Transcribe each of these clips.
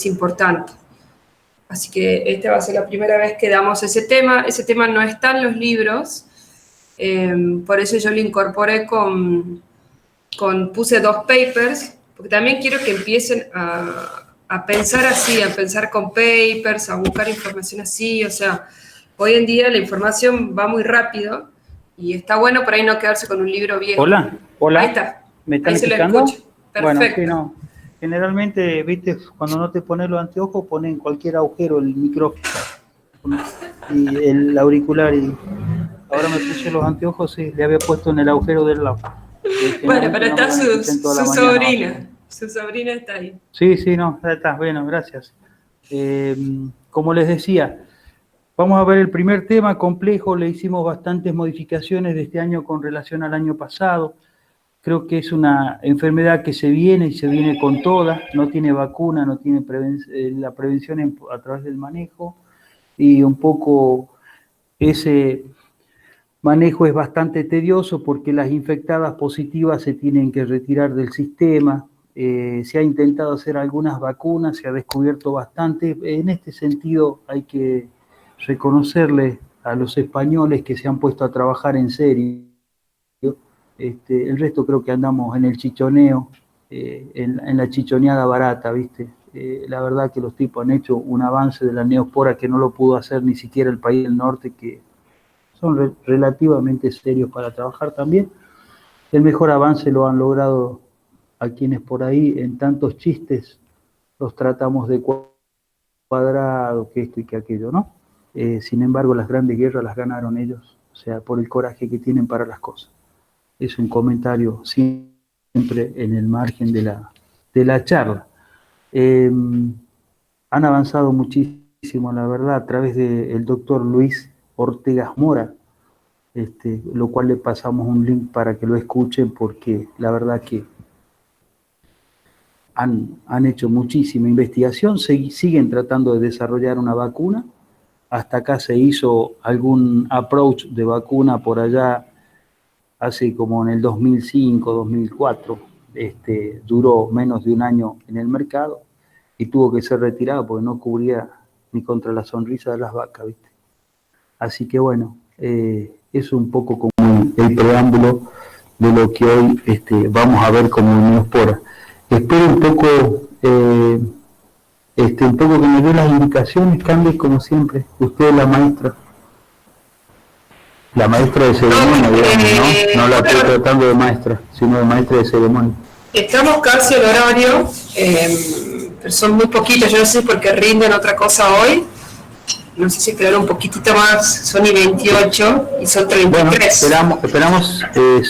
importante. Así que esta va a ser la primera vez que damos ese tema. Ese tema no está en los libros, por eso yo lo incorporé puse 2 papers, porque también quiero que empiecen a pensar así, a pensar con papers, a buscar información así. O sea, hoy en día la información va muy rápido y está bueno por ahí no quedarse con un libro viejo. Hola. Ahí está. ¿Me están escuchando? escuchando? Perfecto. Bueno, sí, no. Generalmente, viste, cuando no te pones los anteojos, ponen en cualquier agujero el micrófono y el auricular. Y ahora me puse los anteojos y le había puesto en el agujero del lado. Bueno, pero está su sobrina. Su sobrina está ahí. Sí, no, está. Bueno, gracias. Como les decía, vamos a ver el primer tema complejo. Le hicimos bastantes modificaciones de este año con relación al año pasado. Creo que es una enfermedad que se viene y se viene con todas, no tiene vacuna, no tiene la prevención a través del manejo, y un poco ese manejo es bastante tedioso porque las infectadas positivas se tienen que retirar del sistema. Se ha intentado hacer algunas vacunas, se ha descubierto bastante. En este sentido hay que reconocerle a los españoles que se han puesto a trabajar en serio. El resto creo que andamos en el chichoneo, en la chichoneada barata, ¿viste? La verdad que los tipos han hecho un avance de la neospora que no lo pudo hacer ni siquiera el país del norte, que son relativamente serios para trabajar también. El mejor avance lo han logrado a quienes por ahí en tantos chistes los tratamos de cuadrado, que esto y que aquello, ¿no? Sin embargo, las grandes guerras las ganaron ellos, o sea, por el coraje que tienen para las cosas. Es un comentario siempre en el margen de la charla. Han avanzado muchísimo, la verdad, a través del doctor Luis Ortega Mora, lo cual le pasamos un link para que lo escuchen, porque la verdad que han hecho muchísima investigación, siguen tratando de desarrollar una vacuna. Hasta acá se hizo algún approach de vacuna por allá, hace como en el 2005, 2004, duró menos de un año en el mercado y tuvo que ser retirado porque no cubría ni contra la sonrisa de las vacas, ¿viste? Así que bueno, es un poco como el preámbulo de lo que hoy vamos a ver como neospora. Espero un poco que me dé las indicaciones. Cambie como siempre. Usted es la maestra. La maestra de ceremonia, digamos, ¿no? No la estoy tratando de maestra, sino de maestra de ceremonia. Estamos casi al horario, pero son muy poquitos, yo no sé por qué rinden otra cosa hoy. No sé si esperar un poquitito más, son y 28 y son 33. Bueno, esperamos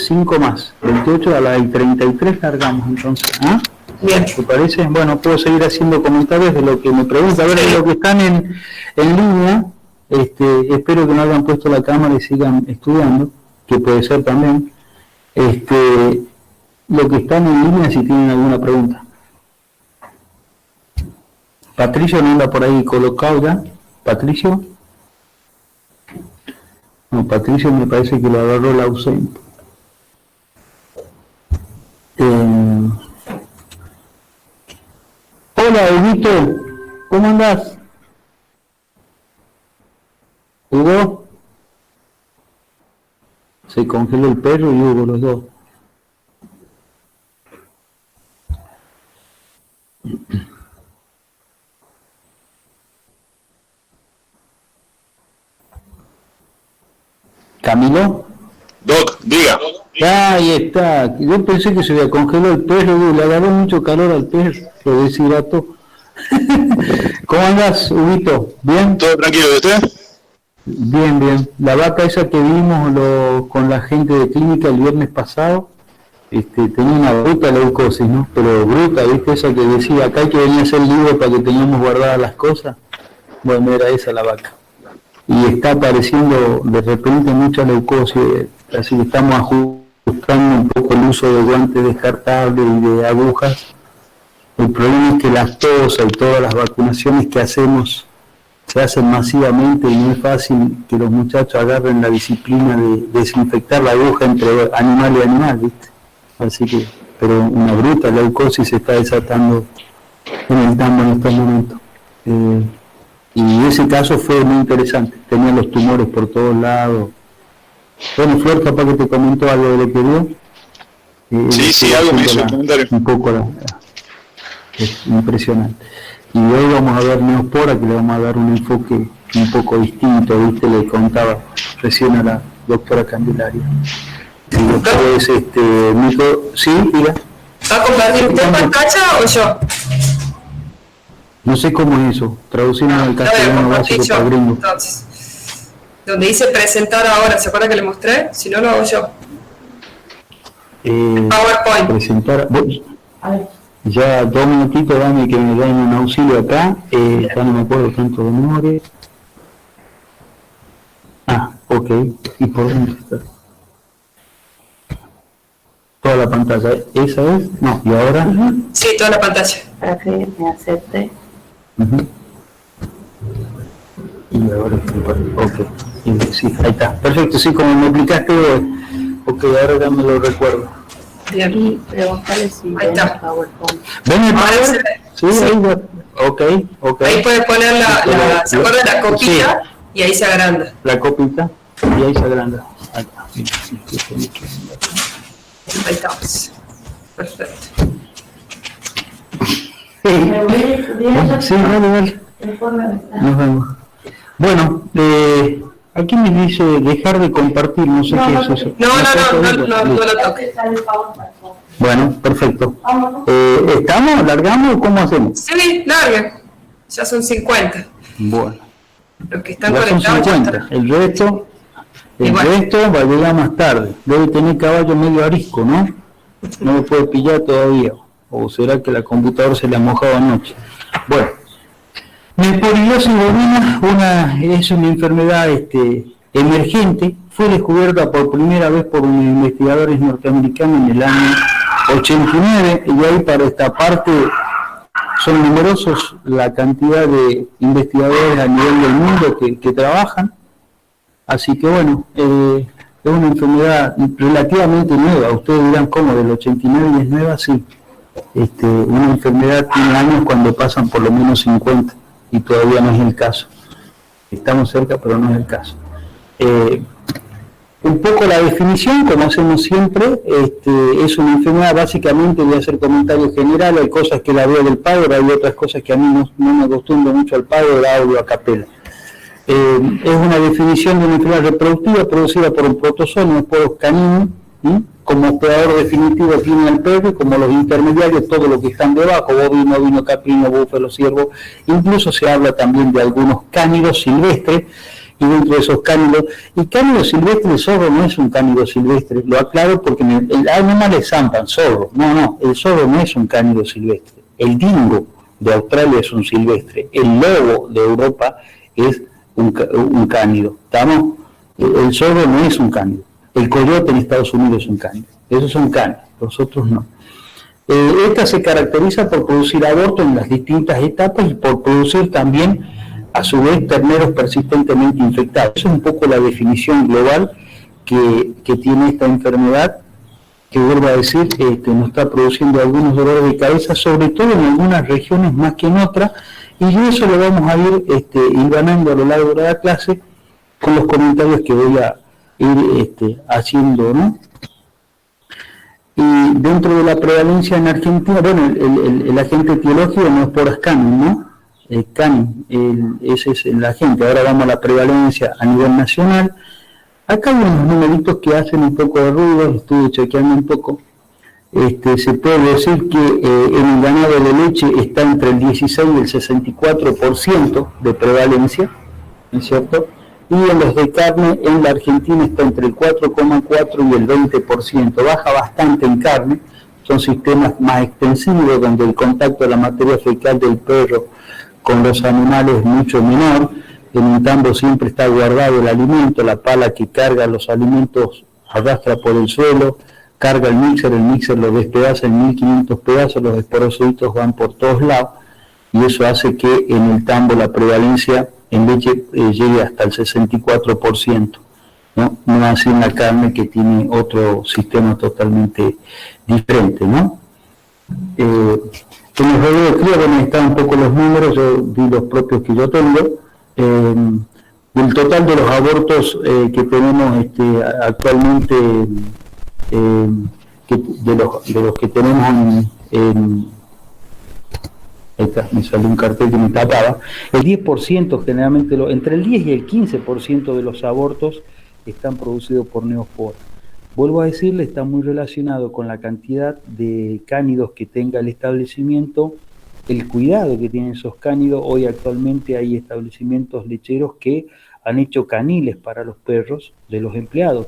5 más, 28 a las 33 cargamos entonces. ¿Ah? Bien. ¿Te parece? Bueno, puedo seguir haciendo comentarios de lo que me pregunta. A ver, de lo que están en línea. Espero que no hayan puesto la cámara y sigan estudiando, que puede ser también. Lo que están en línea, si tienen alguna pregunta. Patricio no anda por ahí colocado ya. ¿Patricio? No, Patricio me parece que lo agarró la ausente. Hola, Huguito, ¿cómo andás? Hugo, se congeló el perro y Hugo, los dos. ¿Camilo? Doc, diga. Ahí está. Yo pensé que se había congelado el perro, le agarró mucho calor al perro, lo deshidrató. ¿Cómo andás, Huguito? ¿Bien? ¿Todo tranquilo de usted? Bien, bien. La vaca esa que vimos con la gente de clínica el viernes pasado, tenía una bruta leucosis, ¿no? Pero bruta, ¿viste? Esa que decía, acá hay que venir a hacer el libro para que tengamos guardadas las cosas. Bueno, era esa la vaca. Y está apareciendo de repente mucha leucosis, así que estamos ajustando un poco el uso de guantes descartables y de agujas. El problema es que las tosas y todas las vacunaciones que hacemos se hacen masivamente y no es fácil que los muchachos agarren la disciplina de desinfectar la aguja entre animal y animal, ¿viste? Así que, pero una bruta leucosis se está desatando en el tambo en estos momentos. Y ese caso fue muy interesante, tenía los tumores por todos lados. Bueno, Flor, capaz que te comentó algo de lo que vio. Sí, algo me hizo el comentario. Un poco es impresionante. Y hoy vamos a ver Neospora, que le vamos a dar un enfoque un poco distinto, ¿viste? Le contaba recién a la doctora Candelaria. Y después, sí, diga. ¿Va a compartir usted pantalla o yo? No sé cómo es eso, traducirlo al castellano básico para gringo. Entonces, donde dice presentar ahora, ¿se acuerda que le mostré? Si no, lo hago yo. PowerPoint. Presentar. Ya 2 minutitos, dame que me den un auxilio acá. Ya no me acuerdo tanto de memoria. Ok. ¿Y por dónde está? Toda la pantalla. ¿Esa es? No, ¿y ahora? Sí, toda la pantalla. Para que me acepte. Y ahora, ok. Sí, ahí está. Perfecto, sí, como me explicaste hoy. Ok, ahora ya me lo recuerdo. Bien. Y preguntarle si Ahí está. el PowerPoint. ¿Ven el Ahora Power? Sí, sí. ahí va. Ok. Ahí puede poner ¿se acuerda de la copita? Sí. Y ahí se agranda. La copita y ahí se agranda. Ahí estamos. Perfecto. Sí, vale. Nos vemos. Bueno, aquí me dice dejar de compartir, no sé qué es eso. No lo toque. Bueno, perfecto. ¿Estamos? ¿Largamos o cómo hacemos? Sí, larga. Ya son 50. Bueno. Los que están Ya son conectados 50. El resto va a llegar más tarde. Debe tener caballo medio arisco, ¿no? No lo puede pillar todavía. ¿O será que la computadora se le ha mojado anoche? Bueno. Mesporiosis bovina es una enfermedad emergente. Fue descubierta por primera vez por unos investigadores norteamericanos en el año 89, y ahí para esta parte son numerosos la cantidad de investigadores a nivel del mundo que trabajan. Así que bueno, es una enfermedad relativamente nueva. Ustedes dirán, ¿cómo? Del 89 es nueva, sí. Una enfermedad tiene años cuando pasan por lo menos 50 y todavía no es el caso. Estamos cerca, pero no es el caso. Un poco la definición, como hacemos siempre, es una enfermedad, básicamente voy a hacer comentarios generales, hay cosas que la veo del Power, hay otras cosas que a mí no me acostumbro mucho al Power, la audio a capela. Es una definición de una enfermedad reproductiva producida por un protozoo, poros caninos, como hospedador definitivo tiene el perro, y como los intermediarios, todo lo que están debajo, bovino, ovino, caprino, búfalo, ciervo, incluso se habla también de algunos cánidos silvestres, y dentro de esos cánidos, y cánido silvestre, el zorro no es un cánido silvestre, lo aclaro porque el animal es zampan, zorro, no, el zorro no es un cánido silvestre, el dingo de Australia es un silvestre, el lobo de Europa es un cánido, ¿estamos? El zorro no es un cánido, el coyote en Estados Unidos es un cánido, esos son cánidos, los otros no. Esta se caracteriza por producir aborto en las distintas etapas y por producir también, a su vez, terneros persistentemente infectados. Esa es un poco la definición global que tiene esta enfermedad, que vuelvo a decir, nos está produciendo algunos dolores de cabeza, sobre todo en algunas regiones más que en otras, y eso lo vamos a ir hilvanando a lo largo de la clase con los comentarios que voy a ir haciendo, ¿no? Y dentro de la prevalencia en Argentina, bueno, el agente etiológico no es por Canin, ¿no? Canin, ese es el agente. Ahora vamos a la prevalencia a nivel nacional. Acá hay unos numeritos que hacen un poco de ruido, estuve chequeando un poco. Se puede decir que en el ganado de leche está entre el 16 y el 64% de prevalencia, ¿no es cierto? Y en los de carne en la Argentina está entre el 4,4 y el 20%, baja bastante en carne, son sistemas más extensivos donde el contacto de la materia fecal del perro con los animales es mucho menor. En un tambo siempre está guardado el alimento, la pala que carga los alimentos arrastra por el suelo, carga el mixer lo despedaza en 1500 pedazos, los esporocitos van por todos lados, y eso hace que en el tambo la prevalencia en leche llegue hasta el 64%, no así en la carne, que tiene otro sistema totalmente diferente, ¿no? En el rodeo de cría, bueno, están un poco los números, yo di los propios que yo tengo. El total de los abortos que tenemos actualmente, de los que tenemos me salió un cartel que me tapaba, el 10% generalmente, entre el 10 y el 15% de los abortos están producidos por neosporas. Vuelvo a decirle, está muy relacionado con la cantidad de cánidos que tenga el establecimiento, el cuidado que tienen esos cánidos. Hoy actualmente hay establecimientos lecheros que han hecho caniles para los perros de los empleados,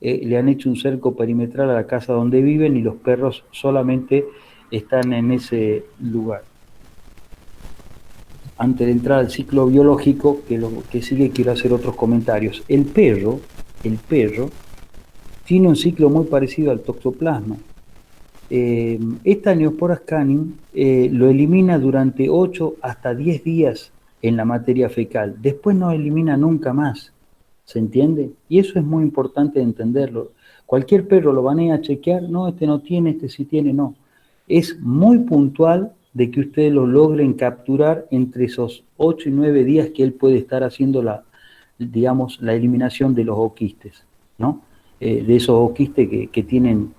le han hecho un cerco perimetral a la casa donde viven y los perros solamente están en ese lugar. Antes de entrar al ciclo biológico, que sigue, quiero hacer otros comentarios. El perro tiene un ciclo muy parecido al toxoplasma. Esta Neosporas canin lo elimina durante 8 hasta 10 días en la materia fecal. Después no elimina nunca más. ¿Se entiende? Y eso es muy importante entenderlo. Cualquier perro lo van a ir a chequear, no, este no tiene, este sí tiene, no. Es muy puntual de que ustedes lo logren capturar entre esos 8 y 9 días que él puede estar haciendo la eliminación de los oquistes, ¿no? De esos oquistes que tienen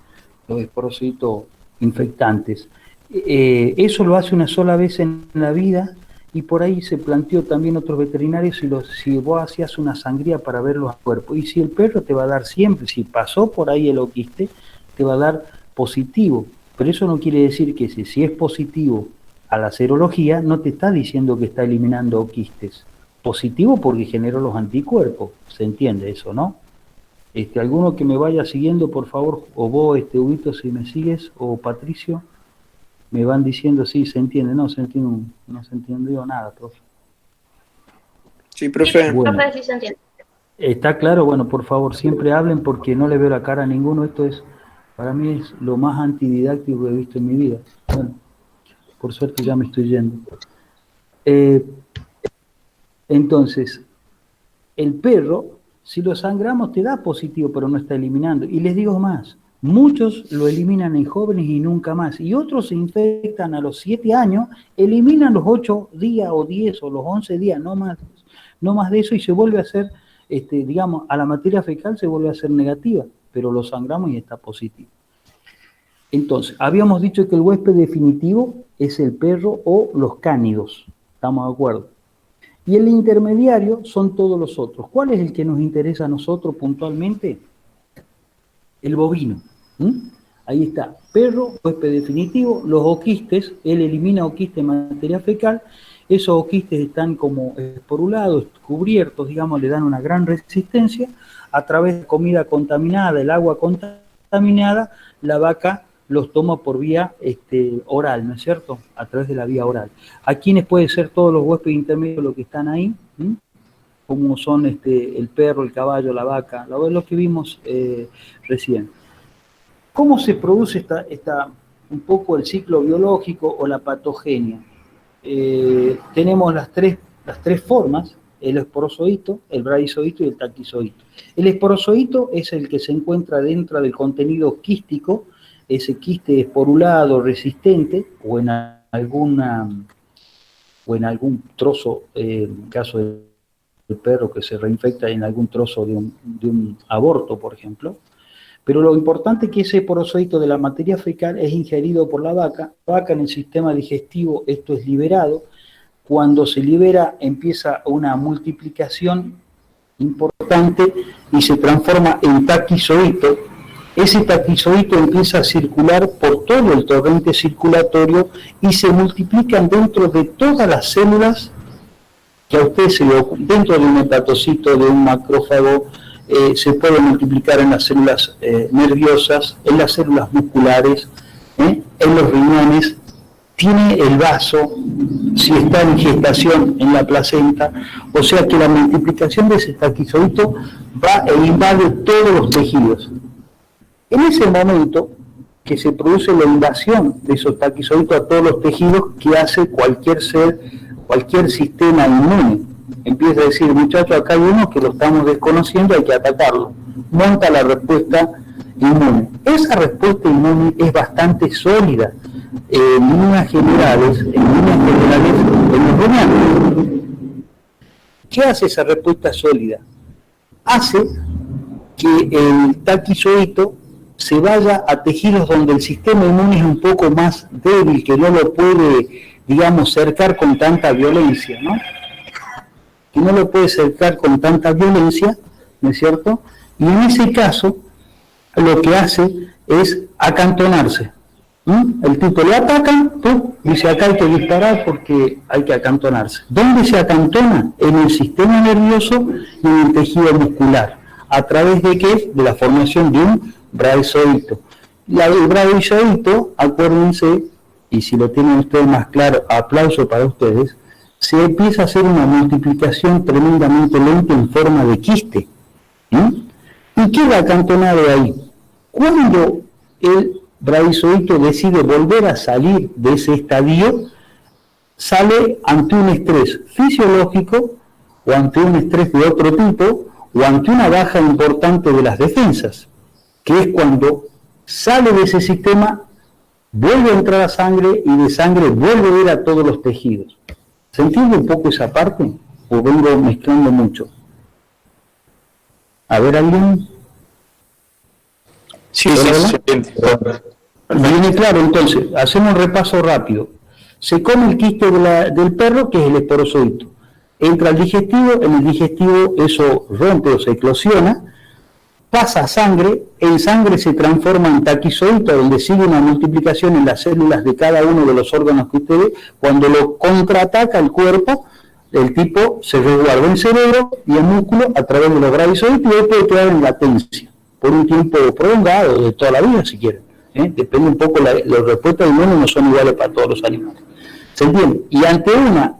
los esporocitos infectantes. Eso lo hace una sola vez en la vida, y por ahí se planteó también otros veterinarios si vos hacías una sangría para ver los cuerpos. Y si el perro te va a dar siempre, si pasó por ahí el oquiste, te va a dar positivo. Pero eso no quiere decir que si es positivo a la serología, no te está diciendo que está eliminando oquistes. Positivo porque generó los anticuerpos. ¿Se entiende eso, no? Alguno que me vaya siguiendo, por favor, o vos, Huguito, si me sigues, o Patricio, me van diciendo si se entiende. No se entendió nada, profe. Sí, profe. Bueno, Profe, sí se entiende. ¿está claro? Bueno, por favor, siempre hablen porque no le veo la cara a ninguno. Esto es, para mí, es lo más antididáctico que he visto en mi vida. Bueno, por suerte ya me estoy yendo. Entonces, el perro, si lo sangramos, te da positivo, pero no está eliminando. Y les digo más, muchos lo eliminan en jóvenes y nunca más. Y otros se infectan a los 7 años, eliminan los 8 días o 10 o los 11 días, no más de eso, y se vuelve a hacer, a la materia fecal se vuelve a hacer negativa, pero lo sangramos y está positivo. Entonces, habíamos dicho que el huésped definitivo es el perro o los cánidos, ¿estamos de acuerdo? Y el intermediario son todos los otros. ¿Cuál es el que nos interesa a nosotros puntualmente? El bovino. Ahí está, perro, huésped definitivo, los oquistes, él elimina oquistes en materia fecal, esos oquistes están como esporulados, cubiertos, le dan una gran resistencia, a través de comida contaminada, el agua contaminada, la vaca los toma por vía oral, ¿no es cierto? A través de la vía oral. ¿A quiénes pueden ser todos los huéspedes intermedios los que están ahí? Como son el perro, el caballo, la vaca, lo que vimos recién. ¿Cómo se produce un poco el ciclo biológico o la patogenia? Tenemos las tres formas, el esporozoito, el bradizoito y el taquizoito. El esporozoito es el que se encuentra dentro del contenido quístico, ese quiste esporulado resistente, o en algún trozo, en caso del perro que se reinfecta en algún trozo de un aborto, por ejemplo. Pero lo importante es que ese esporozoito de la materia fecal es ingerido por la vaca. En el sistema digestivo esto es liberado. Cuando se libera empieza una multiplicación importante y se transforma en taquizoito. Ese taquizoito empieza a circular por todo el torrente circulatorio y se multiplican dentro de todas las células que a usted se le ocurre. Dentro de un hepatocito, de un macrófago, se puede multiplicar en las células nerviosas, en las células musculares, en los riñones, tiene el vaso, si está en gestación, en la placenta, o sea que la multiplicación de ese taquizoito va e invade todos los tejidos. En ese momento que se produce la invasión de esos taquizoitos a todos los tejidos, que hace cualquier sistema inmune. Empieza a decir, muchachos, acá hay uno que lo estamos desconociendo, hay que atacarlo. Monta la respuesta inmune. Esa respuesta inmune es bastante sólida. en líneas generales, en los rumiantes. ¿Qué hace esa respuesta sólida? Hace que el taquizoito se vaya a tejidos donde el sistema inmune es un poco más débil, que no lo puede, digamos, cercar con tanta violencia, ¿no? Que no lo puede cercar con tanta violencia, ¿no es cierto? Y en ese caso, lo que hace es acantonarse. El tipo le atacan, dice acá hay que disparar porque hay que acantonarse. ¿Dónde se acantona? En el sistema nervioso y en el tejido muscular. ¿A través de qué? De la formación de un brazoito. El brazoito, acuérdense, y si lo tienen ustedes más claro, aplauso para ustedes, se empieza a hacer una multiplicación tremendamente lenta en forma de quiste. ¿Y queda acantonado ahí? Cuando el brazoito decide volver a salir de ese estadio, sale ante un estrés fisiológico o ante un estrés de otro tipo o ante una baja importante de las defensas, que es cuando sale de ese sistema, vuelve a entrar a sangre y de sangre vuelve a ir a todos los tejidos. ¿Se entiende un poco esa parte? ¿O vengo mezclando mucho? A ver, ¿alguien? Sí, Viene claro, entonces, hacemos un repaso rápido. Se come el quiste del perro, que es el esporozoito. Entra al digestivo, en el digestivo eso rompe o se eclosiona, pasa a sangre, en sangre se transforma en taquizoito, donde sigue una multiplicación en las células de cada uno de los órganos que usted ve. Cuando lo contraataca el cuerpo, el tipo se resguarda en cerebro y en músculo a través de los brazoitos y ahí puede quedar en latencia por un tiempo prolongado, de toda la vida si quieren. Depende un poco, las respuestas inmunes no son iguales para todos los animales. ¿Se entiende? Y ante una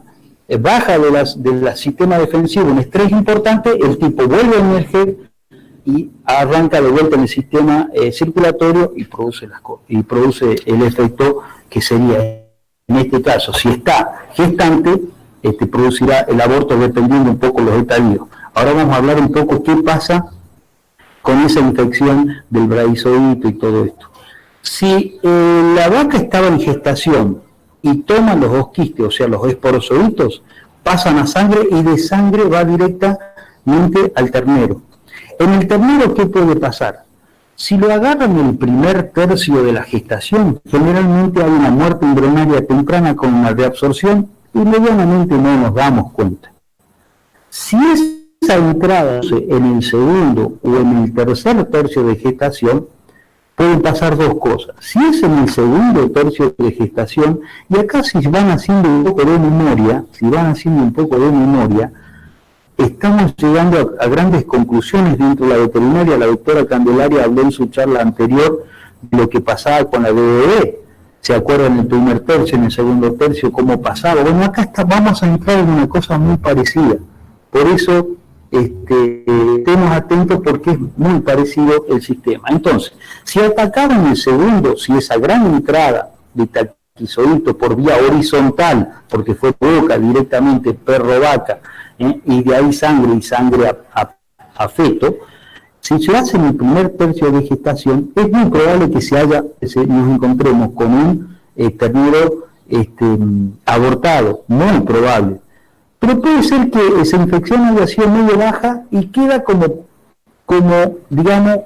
baja del sistema defensivo, un estrés importante, el tipo vuelve a emerger y arranca de vuelta en el sistema circulatorio y produce el efecto que sería, en este caso, si está gestante, producirá el aborto dependiendo un poco los estadios. Ahora vamos a hablar un poco qué pasa con esa infección del brazoito y todo esto. Si la vaca estaba en gestación y toman los dos quistes, o sea, los esporozoitos, pasan a sangre y de sangre va directamente al ternero. En el ternero, ¿qué puede pasar? Si lo agarran en el primer tercio de la gestación, generalmente hay una muerte embrionaria temprana con una reabsorción y medianamente no nos damos cuenta. Si esa entrada en el segundo o en el tercer tercio de gestación, pueden pasar dos cosas. Si es en el segundo tercio de gestación, y acá si van haciendo un poco de memoria, estamos llegando a grandes conclusiones dentro de la veterinaria. La doctora Candelaria habló en su charla anterior de lo que pasaba con la DDD. ¿Se acuerdan en el primer tercio, en el segundo tercio, cómo pasaba? Bueno, acá vamos a entrar en una cosa muy parecida. Por eso estemos atentos porque es muy parecido el sistema. Entonces, si atacaron el segundo, si esa gran entrada de taquizoito por vía horizontal, porque fue boca directamente perro-vaca, y de ahí sangre a feto, si se hace en el primer tercio de gestación, es muy probable que nos encontremos con un ternero abortado, muy probable. Pero puede ser que esa infección haya sido muy baja y queda como digamos,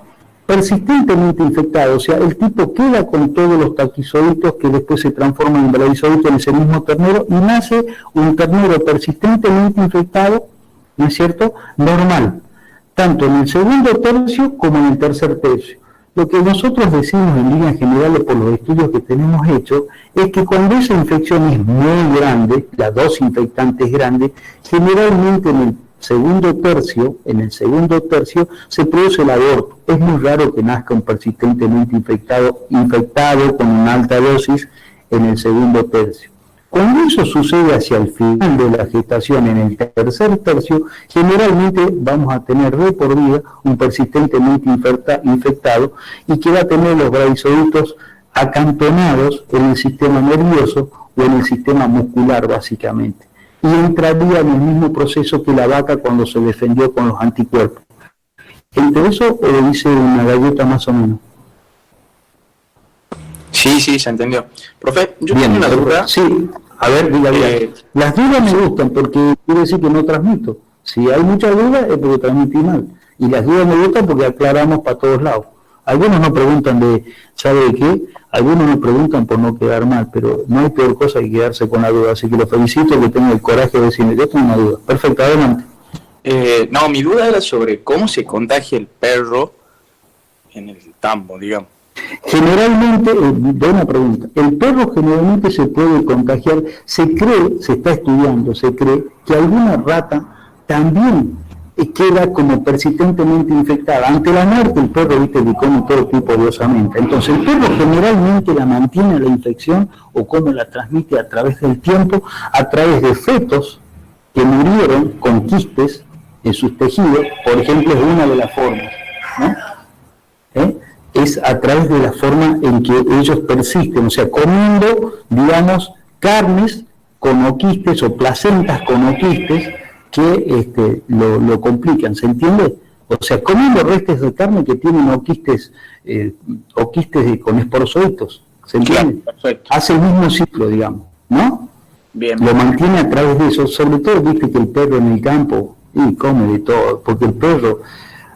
persistentemente infectado. O sea, el tipo queda con todos los taquizoitos que después se transforman en brazoitos en ese mismo ternero y nace un ternero persistentemente infectado, ¿no es cierto?, normal, tanto en el segundo tercio como en el tercer tercio. Lo que nosotros decimos en líneas generales por los estudios que tenemos hechos es que cuando esa infección es muy grande, la dosis infectante es grande, generalmente en el segundo tercio se produce el aborto. Es muy raro que nazca un persistentemente infectado con una alta dosis en el segundo tercio. Cuando eso sucede hacia el final de la gestación, en el tercer tercio, generalmente vamos a tener de por vida un persistentemente infectado y que va a tener los brazoitos acantonados en el sistema nervioso o en el sistema muscular, básicamente. Y entraría en el mismo proceso que la vaca cuando se defendió con los anticuerpos. Entre eso hice una galleta más o menos. Sí, sí, se entendió. Profe, yo Bien, tengo una duda. Sí, a ver, diga. Las dudas me gustan porque quiere decir que no transmito. Si hay muchas dudas es porque transmití mal. Y las dudas me gustan porque aclaramos para todos lados. Algunos nos preguntan de, ¿sabe de qué? Algunos nos preguntan por no quedar mal, pero no hay peor cosa que quedarse con la duda. Así que lo felicito que tenga el coraje de decirme, yo tengo una duda. Perfecto, adelante. No, mi duda era sobre cómo se contagia el perro en el tambo, digamos. Generalmente, buena pregunta, el perro generalmente se puede contagiar, se está estudiando, se cree que alguna rata también queda como persistentemente infectada. Ante la muerte el perro, viste, que come todo tipo de osamenta. Entonces el perro generalmente la mantiene la infección o cómo la transmite a través del tiempo, a través de fetos que murieron con quistes en sus tejidos, por ejemplo, es una de las formas, ¿no? Es a través de la forma en que ellos persisten, o sea, comiendo, digamos, carnes con oquistes o placentas con oquistes que lo complican, ¿se entiende? O sea, comiendo restos de carne que tienen oquistes con esporozoitos, ¿se entiende? Claro, perfecto. Hace el mismo ciclo, digamos, ¿no? Bien. Lo mantiene a través de eso, sobre todo, viste que el perro en el campo, y come de todo, porque el perro,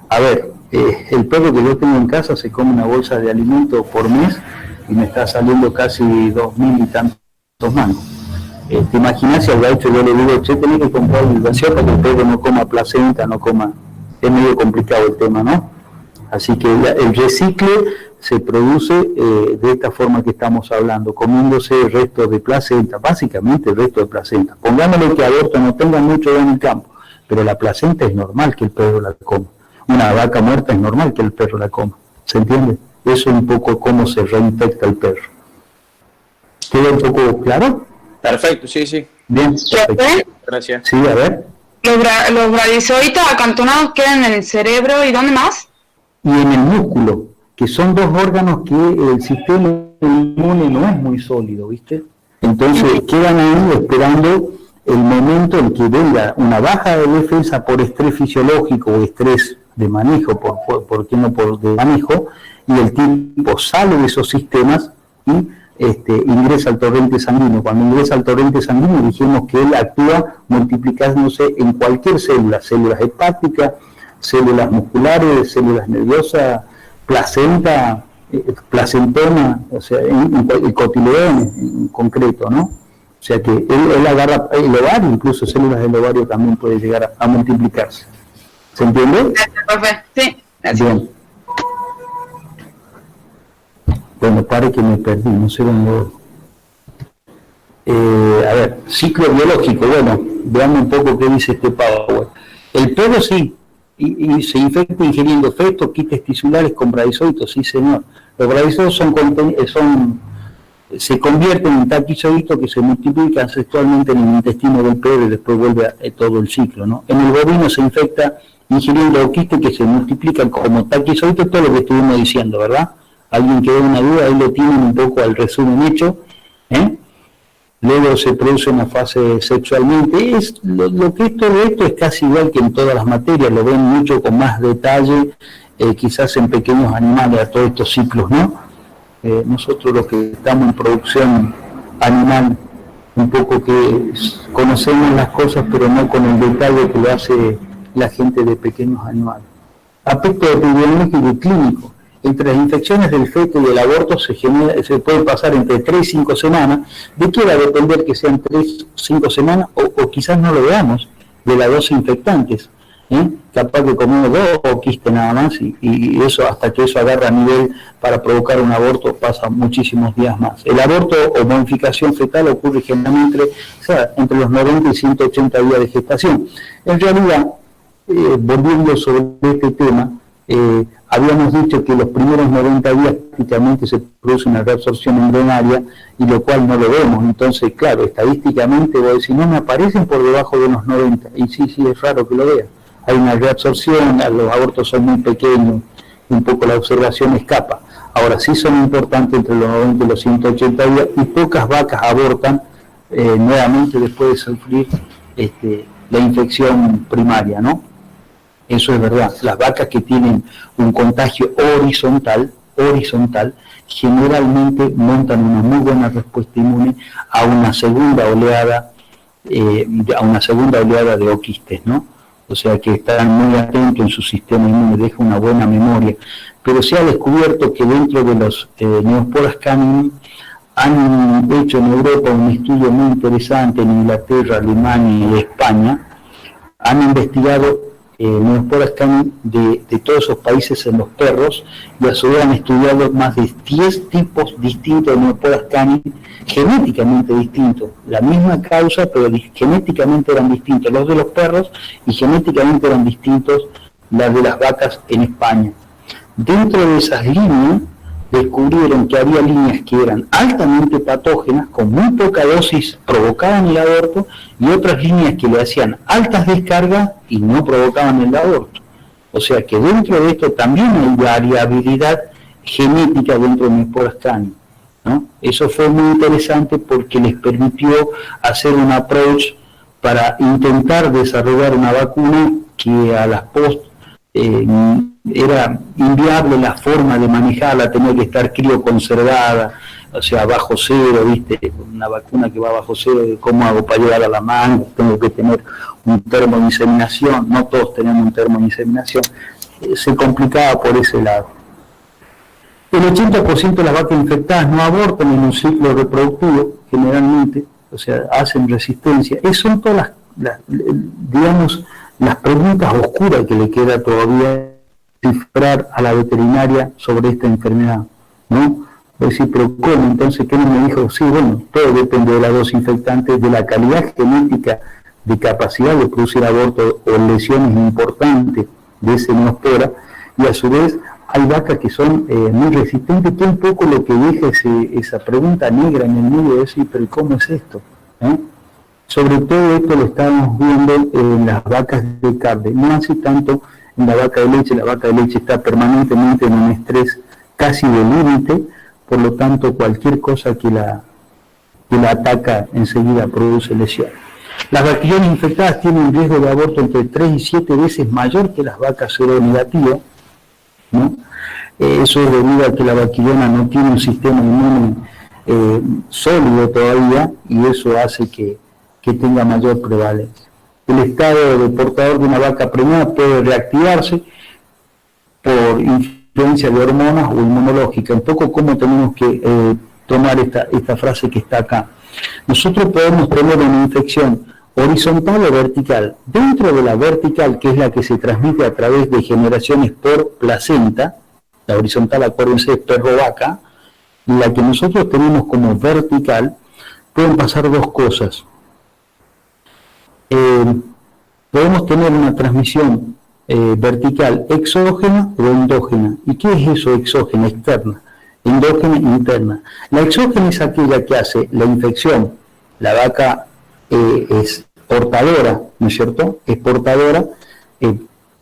a ver, el perro que yo tengo en casa se come una bolsa de alimento por mes y me está saliendo casi 2.000 y tantos mangos. ¿Te imaginas si al gaucho yo le digo, che, tenés que comprar hidratación para que el perro no coma placenta, no coma? Es medio complicado el tema, ¿no? Así que el recicle se produce de esta forma que estamos hablando, comiéndose restos de placenta, básicamente restos de placenta. Pongámosle que aborto no tenga mucho en el campo, pero la placenta es normal que el perro la coma. Una vaca muerta es normal que el perro la coma. ¿Se entiende? Eso es un poco cómo se reinfecta el perro. ¿Queda un poco claro? Perfecto, sí, sí. Bien, perfecto. Gracias. Sí, a ver. Los bradizoides acantonados quedan en el cerebro, ¿y dónde más? Y en el músculo, que son dos órganos que el sistema inmune no es muy sólido, ¿viste? Entonces quedan ahí esperando el momento en que venga una baja de defensa por estrés fisiológico o estrés de manejo, por qué no por de manejo, y el tipo sale de esos sistemas y ingresa al torrente sanguíneo. Cuando ingresa al torrente sanguíneo dijimos que él actúa multiplicándose en cualquier célula, células hepáticas, células musculares, células nerviosas, placenta, placentoma, o sea, el cotiledón en concreto, ¿no? O sea que él agarra el ovario, incluso células del ovario también puede llegar a multiplicarse. ¿Se entiende? Gracias, profe. Sí, gracias. Bien. Bueno, pare que me perdí, no sé dónde voy. A ver, ciclo biológico, bueno, veamos un poco qué dice este Power. El perro sí, y se infecta ingiriendo fetos, quistes tisulares con bradizoitos, sí señor. Los bradizoitos se convierten en taquizoitos que se multiplican sexualmente en el intestino del perro y después vuelve a todo el ciclo, ¿no? En el bovino se infecta ingiriendo quistes que se multiplican como taquizoitos, todo lo que estuvimos diciendo, ¿verdad? Alguien que dé una duda, ahí lo tienen un poco al resumen hecho, Luego se produce una fase sexualmente. Lo que es todo esto es casi igual que en todas las materias, lo ven mucho con más detalle, quizás en pequeños animales, a todos estos ciclos, ¿no? Nosotros los que estamos en producción animal, un poco que conocemos las cosas, pero no con el detalle que lo hace la gente de pequeños animales. Aspecto epidemiológico y clínico. Entre las infecciones del feto y el aborto se puede pasar entre 3 y 5 semanas. ¿De qué va a depender que sean 3 o 5 semanas? O quizás no lo veamos, de las dosis infectantes. Capaz que comemos 2 o quiste nada más, y eso, hasta que eso agarra a nivel para provocar un aborto, pasa muchísimos días más. El aborto o modificación fetal ocurre generalmente entre los 90 y 180 días de gestación. En realidad, volviendo sobre este tema, habíamos dicho que los primeros 90 días prácticamente se produce una reabsorción embrionaria, y lo cual no lo vemos. Entonces, claro, estadísticamente vos decís, no me aparecen por debajo de los 90, y sí, es raro que lo veas. Hay una reabsorción, los abortos son muy pequeños, un poco la observación escapa. Ahora sí son importantes entre los 90 y los 180 días, y pocas vacas abortan nuevamente después de sufrir la infección primaria, ¿no? Eso es verdad. Las vacas que tienen un contagio horizontal, generalmente montan una muy buena respuesta inmune a una segunda oleada de oquistes, ¿no? O sea que están muy atentos en su sistema inmune, deja una buena memoria. Pero se ha descubierto que dentro de los Neosporas caninum han hecho en Europa un estudio muy interesante, en Inglaterra, Alemania y España, han investigado Neosporas caninum de todos esos países en los perros, y a su vez han estudiado más de 10 tipos distintos de Neosporas caninum, genéticamente distintos, la misma causa, pero genéticamente eran distintos los de los perros y genéticamente eran distintos las de las vacas en España. Dentro de esas líneas descubrieron que había líneas que eran altamente patógenas, con muy poca dosis provocaban el aborto, y otras líneas que le hacían altas descargas y no provocaban el aborto. O sea que dentro de esto también hay variabilidad genética dentro de Neosporas caninum, ¿no? Eso fue muy interesante porque les permitió hacer un approach para intentar desarrollar una vacuna que a las post era inviable la forma de manejarla, tenía que estar crioconservada, o sea, bajo cero, ¿viste? Una vacuna que va bajo cero, ¿cómo hago para llevar a la mano? Tengo que tener un termo de inseminación, no todos tenían un termo de inseminación, se complicaba por ese lado. El 80% de las vacas infectadas no abortan en un ciclo reproductivo, generalmente, o sea, hacen resistencia. Esas son todas las preguntas oscuras que le queda todavía cifrar a la veterinaria sobre esta enfermedad, ¿no? Es decir, pero ¿cómo? Entonces, ¿qué me dijo? Sí, bueno, todo depende de la dosis infectante, de la calidad genética de capacidad de producir aborto o lesiones importantes de ese Neospora, y a su vez hay vacas que son muy resistentes, que es un poco lo que deja esa pregunta negra en el medio de decir, pero ¿cómo es esto? Sobre todo esto lo estamos viendo en las vacas de carne, no hace tanto en la vaca de leche. La vaca de leche está permanentemente en un estrés casi de límite, por lo tanto cualquier cosa que la ataca enseguida produce lesión. Las vaquillonas infectadas tienen un riesgo de aborto entre 3 y 7 veces mayor que las vacas seronegativas, ¿no? Eso es debido a que la vaquillona no tiene un sistema inmune sólido todavía, y eso hace que tenga mayor prevalencia. El estado de portador de una vaca preñada puede reactivarse por influencia de hormonas o inmunológica. Un poco cómo tenemos que tomar esta frase que está acá. Nosotros podemos tener una infección horizontal o vertical. Dentro de la vertical, que es la que se transmite a través de generaciones por placenta, la horizontal, acuérdense, es perro-vaca, y la que nosotros tenemos como vertical, pueden pasar dos cosas. Podemos tener una transmisión vertical exógena o endógena. ¿Y qué es eso exógena? Externa. Endógena interna. La exógena es aquella que hace la infección. La vaca es portadora, ¿no es cierto? Es portadora,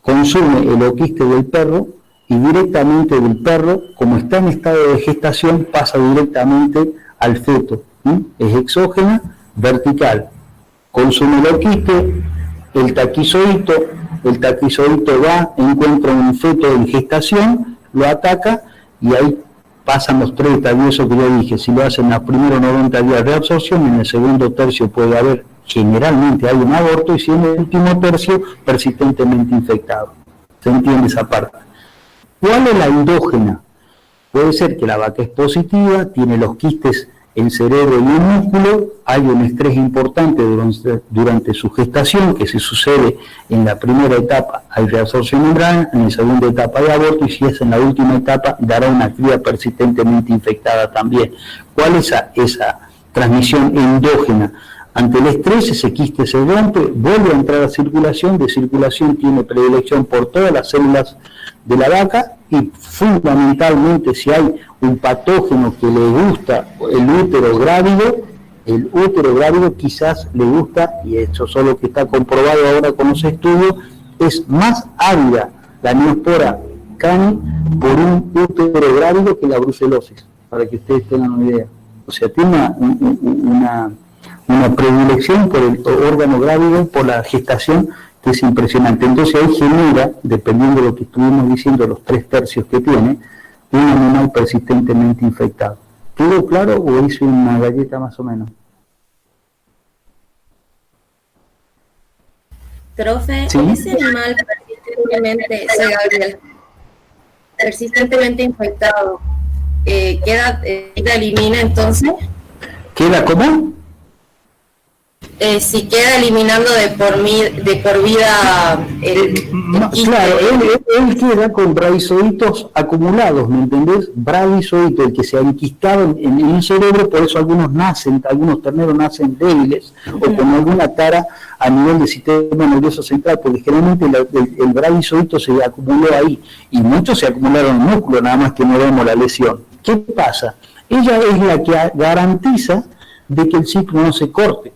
consume el oquiste del perro, y directamente del perro, como está en estado de gestación, pasa directamente al feto. Es exógena, vertical. Consume el oquiste, el taquizoíto va, encuentra un feto en gestación, lo ataca, y ahí pasan los 3 estadios que ya dije. Si lo hacen los primeros 90 días de absorción, en el segundo tercio puede haber, generalmente hay un aborto, y si en el último tercio, persistentemente infectado. ¿Se entiende esa parte? ¿Cuál es la endógena? Puede ser que la vaca es positiva, tiene los quistes en cerebro y en músculo, hay un estrés importante durante su gestación, que se sucede en la primera etapa, hay reabsorción membrana, en la segunda etapa hay aborto, y si es en la última etapa, dará una cría persistentemente infectada también. ¿Cuál es esa transmisión endógena? Ante el estrés, ese quiste se rompe, vuelve a entrar a circulación, de circulación tiene predilección por todas las células de la vaca, y fundamentalmente si hay un patógeno que le gusta el útero grávido quizás le gusta, y eso solo que está comprobado ahora con los estudios, es más ávida la Neospora cani por un útero grávido que la brucelosis, para que ustedes tengan una idea. O sea, tiene una predilección por el órgano grávido, por la gestación, que es impresionante. Entonces ahí genera, dependiendo de lo que estuvimos diciendo, los 3 tercios que tiene, un animal persistentemente infectado. ¿Quedó claro o hice una galleta más o menos? Profe, ¿Sí? ese animal persistentemente infectado, elimina entonces. ¿Queda cómo? Si queda eliminando de por vida Claro, él queda con bradizoitos acumulados, ¿me entendés? Bradizoito, el que se ha enquistado en el cerebro, por eso algunos terneros nacen débiles o con alguna tara a nivel del sistema nervioso central, porque generalmente el bradizoito se acumuló ahí y muchos se acumularon en el músculo, nada más que no vemos la lesión. ¿Qué pasa? Ella es la que garantiza de que el ciclo no se corte,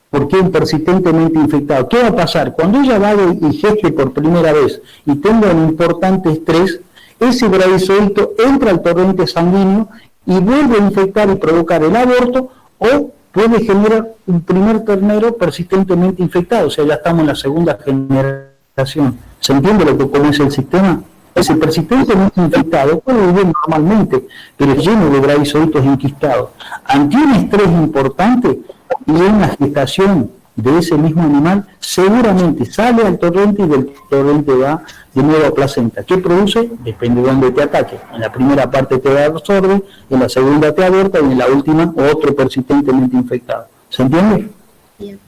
porque es persistentemente infectado. ¿Qué va a pasar? Cuando ella va y geste por primera vez y tenga un importante estrés, ese bradizoito entra al torrente sanguíneo y vuelve a infectar y provocar el aborto, o puede generar un primer ternero persistentemente infectado. O sea, ya estamos en la segunda generación. ¿Se entiende cómo es el sistema? Ese persistentemente infectado puede vivir normalmente, pero es lleno de bradizoitos enquistados. Ante un estrés importante y una gestación de ese mismo animal, seguramente sale al torrente y del torrente va de nuevo a placenta. ¿Qué produce? Depende de dónde te ataque. En la primera parte te absorbe, en la segunda te aborta y en la última otro persistentemente infectado. ¿Se entiende? Bien.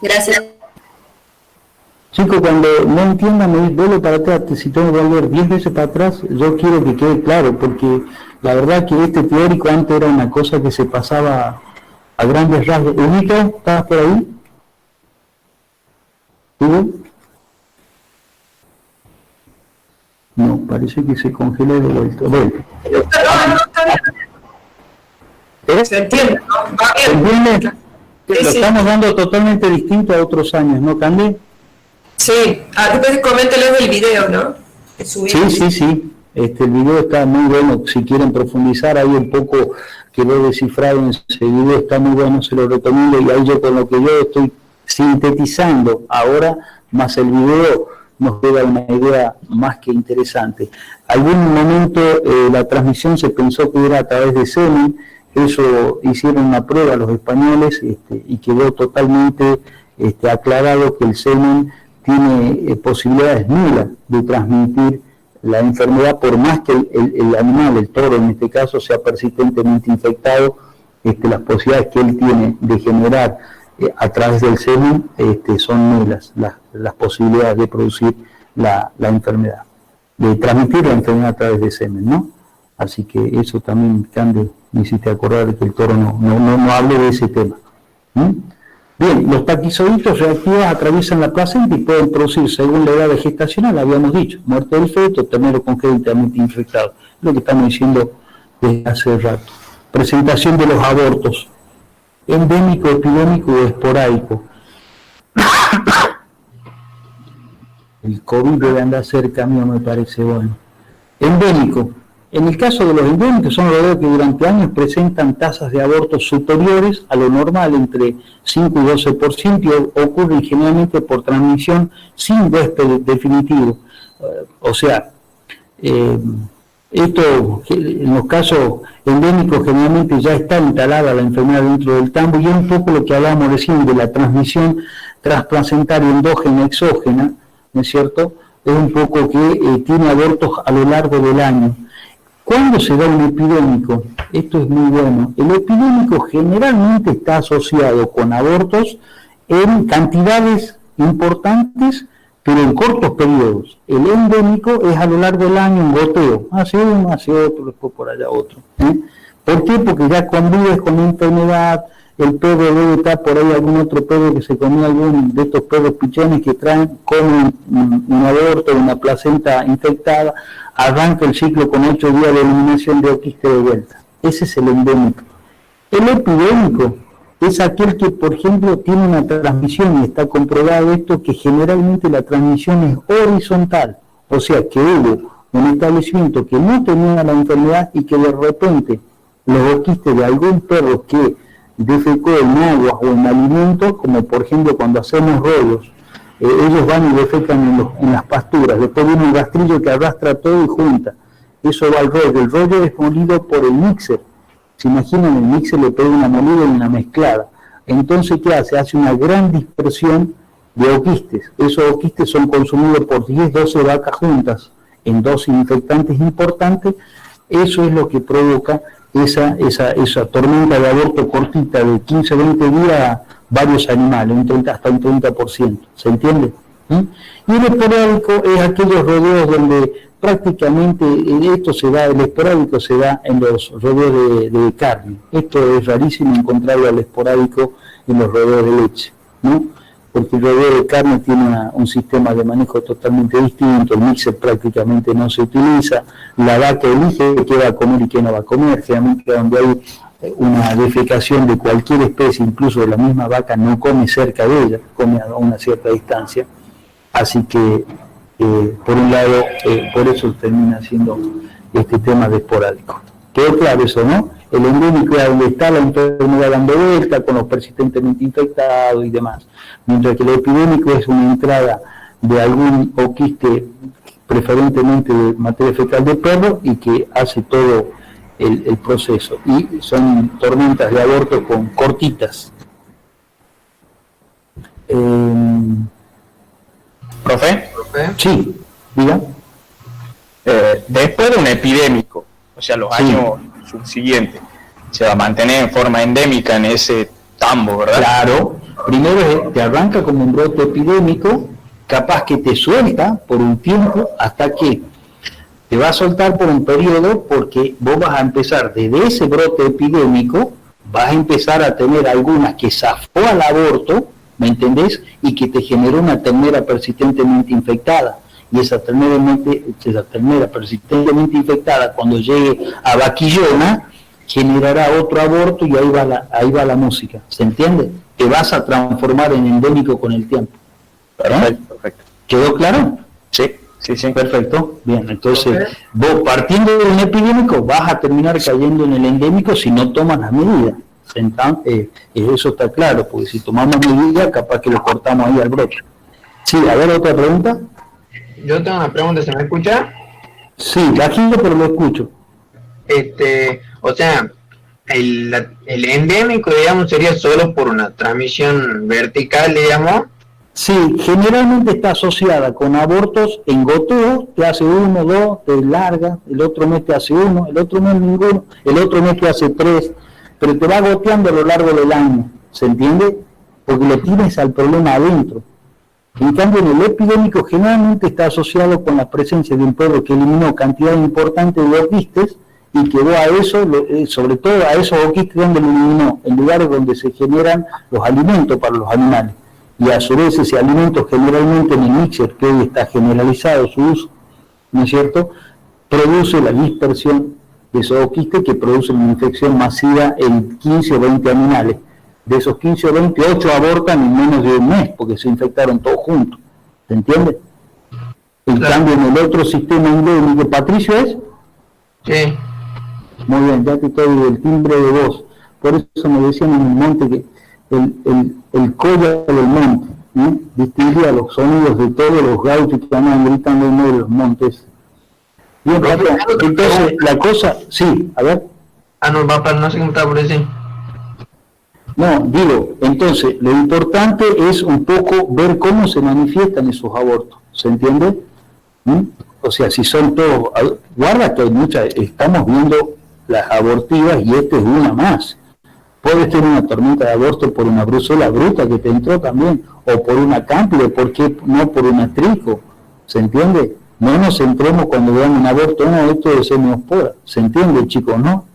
Gracias. Chicos, cuando no entiendan, me vuelvo para atrás. Si tengo que volver 10 veces para atrás, yo quiero que quede claro, porque la verdad que este teórico antes era una cosa que se pasaba a grandes rasgos. ¿Ubita? ¿Estabas por ahí? ¿Hugo? No, parece que se congeló de vuelta. Bueno. Se entiende, ¿no? Va ¿Se bien. entiende? Sí, Lo sí. estamos dando totalmente distinto a otros años, ¿no, Candy? Sí, después coménteles del video, ¿no? Que subimos. Sí. El video está muy bueno. Si quieren profundizar ahí un poco, quedó descifrado en ese video, está muy bueno, se lo recomiendo. Y ahí yo con lo que yo estoy sintetizando ahora, más el video, nos da una idea más que interesante. Algún momento la transmisión se pensó que era a través de semen. Eso hicieron una prueba los españoles y quedó totalmente aclarado que el semen tiene posibilidades nulas de transmitir la enfermedad, por más que el animal, el toro en este caso, sea persistentemente infectado. Las posibilidades que él tiene de generar a través del semen son nulas, las posibilidades de producir la enfermedad, de transmitir la enfermedad a través del semen, ¿no? Así que eso también, Cande, me hiciste acordar de que el toro no hable de ese tema. Bien, los taquizoitos reactivos atraviesan la placenta y pueden producir, según la edad gestacional, habíamos dicho, muerte del feto, ternero congénitamente infectado. Es lo que estamos diciendo desde hace rato. Presentación de los abortos. Endémico, epidémico o esporádico. El COVID debe andar cerca mío, me parece bueno. Endémico. En el caso de los endémicos, son rodeos que durante años presentan tasas de abortos superiores a lo normal, entre 5 y 12%, y ocurren generalmente por transmisión sin huésped definitivo. O sea, esto en los casos endémicos generalmente ya está instalada la enfermedad dentro del tambo, y es un poco lo que hablábamos recién de la transmisión transplacentaria endógena exógena, ¿no es cierto? Es un poco que tiene abortos a lo largo del año. ¿Cuándo se da un epidémico? Esto es muy bueno. El epidémico generalmente está asociado con abortos en cantidades importantes, pero en cortos periodos. El endémico es a lo largo del año un goteo. Hace uno, hace otro, después por allá otro. ¿Por qué? Porque ya convives con la enfermedad, el perro debe estar por ahí, algún otro perro que se comió algún de estos perros pichones que traen, comen un aborto, una placenta infectada, arranca el ciclo con 8 días de eliminación de oquiste de vuelta. Ese es el endémico. El epidémico es aquel que, por ejemplo, tiene una transmisión, y está comprobado esto, que generalmente la transmisión es horizontal, o sea que hubo un establecimiento que no tenía la enfermedad y que de repente los oquistes de algún perro que defecó en aguas o en alimentos, como por ejemplo cuando hacemos rollos, ellos van y defecan en las pasturas, después viene un rastrillo que arrastra todo y junta. eso va al rollo. El rollo es molido por el mixer. ¿Se imaginan? El mixer le pega una molida y una mezclada. Entonces, ¿qué hace? Hace una gran dispersión de oquistes. Esos oquistes son consumidos por 10, 12 vacas juntas en dosis infectantes importantes. Eso es lo que provoca esa tormenta de aborto cortita de 15 o 20 días a varios animales, hasta un 30%. ¿Se entiende? Y el esporádico es aquellos rodeos donde prácticamente esto se da, el esporádico se da en los rodeos de carne. Esto es rarísimo encontrarlo al esporádico en los rodeos de leche, ¿no? Porque el rodeo de carne tiene un sistema de manejo totalmente distinto, el mixer prácticamente no se utiliza, la vaca elige qué va a comer y qué no va a comer, generalmente donde hay una defecación de cualquier especie, incluso de la misma vaca, no come cerca de ella, come a una cierta distancia, así que por un lado, por eso termina siendo este tema de esporádico. Quedó claro eso, ¿no? El endémico es donde está la enfermedad dando vuelta, con los persistentemente infectados y demás. Mientras que el epidémico es una entrada de algún oquiste, preferentemente de materia fecal de perro, y que hace todo el proceso. Y son tormentas de aborto con cortitas. ¿Profe? Sí, diga. Después de un epidémico, o sea, los años subsiguientes, se va a mantener en forma endémica en ese tambo, ¿verdad? Claro, primero te arranca como un brote epidémico, capaz que te suelta por un tiempo, hasta que te va a soltar por un periodo, porque vos vas a empezar desde ese brote epidémico, vas a empezar a tener algunas que zafó al aborto, ¿me entendés? Y que te generó una ternera persistentemente infectada. Y esa ternera persistentemente infectada, cuando llegue a vaquillona, generará otro aborto, y ahí va la música. ¿Se entiende? Te vas a transformar en endémico con el tiempo. Perfecto. ¿Quedó claro? Sí. Perfecto. Bien, entonces, vos partiendo de un epidémico vas a terminar cayendo en el endémico si no tomas las medidas. Eso está claro, porque si tomamos medidas, capaz que lo cortamos ahí al brote. Sí, a ver, otra pregunta. Yo tengo una pregunta, ¿se me escucha? Sí, bajito, pero lo escucho. O sea, el endémico, digamos, sería solo por una transmisión vertical, digamos. Sí, generalmente está asociada con abortos en goteo, te hace 1, 2, te larga, el otro mes te hace 1, el otro mes ninguno, el otro mes te hace 3, pero te va goteando a lo largo del año, ¿se entiende? Porque lo tienes al problema adentro. En cambio, en el epidémico generalmente está asociado con la presencia de un perro que eliminó cantidad importante de oquistes y quedó a eso, sobre todo a esos oquistes donde lo eliminó, en lugares donde se generan los alimentos para los animales. Y a su vez ese alimento generalmente en el mixer, que hoy está generalizado su uso, ¿no es cierto?, produce la dispersión de esos oquistes que producen una infección masiva en 15 o 20 animales. De esos 15 o 20, 8 abortan en menos de un mes, porque se infectaron todos juntos. ¿Se entiende? En cambio, en el otro sistema endémico, ¿Patricio es? Sí. Muy bien, ya te estoy del timbre de voz. Por eso me decían en el monte que el collar del monte, ¿no?, distinguía los sonidos de todos los gauchos que andaban gritando en medio de los montes. Bien, Pato, entonces la cosa, sí, a ver. No sé cómo está por decir. No, digo, entonces, lo importante es un poco ver cómo se manifiestan esos abortos, ¿se entiende? O sea, si son todos, guarda que hay muchas, estamos viendo las abortivas y esta es una más. Puedes tener una tormenta de aborto por una brucela bruta que te entró también, o por una cámpide, ¿por qué no por una trico? ¿Se entiende? No nos centremos cuando veamos un aborto, no, esto es semiospora, ¿se entiende, chicos? No,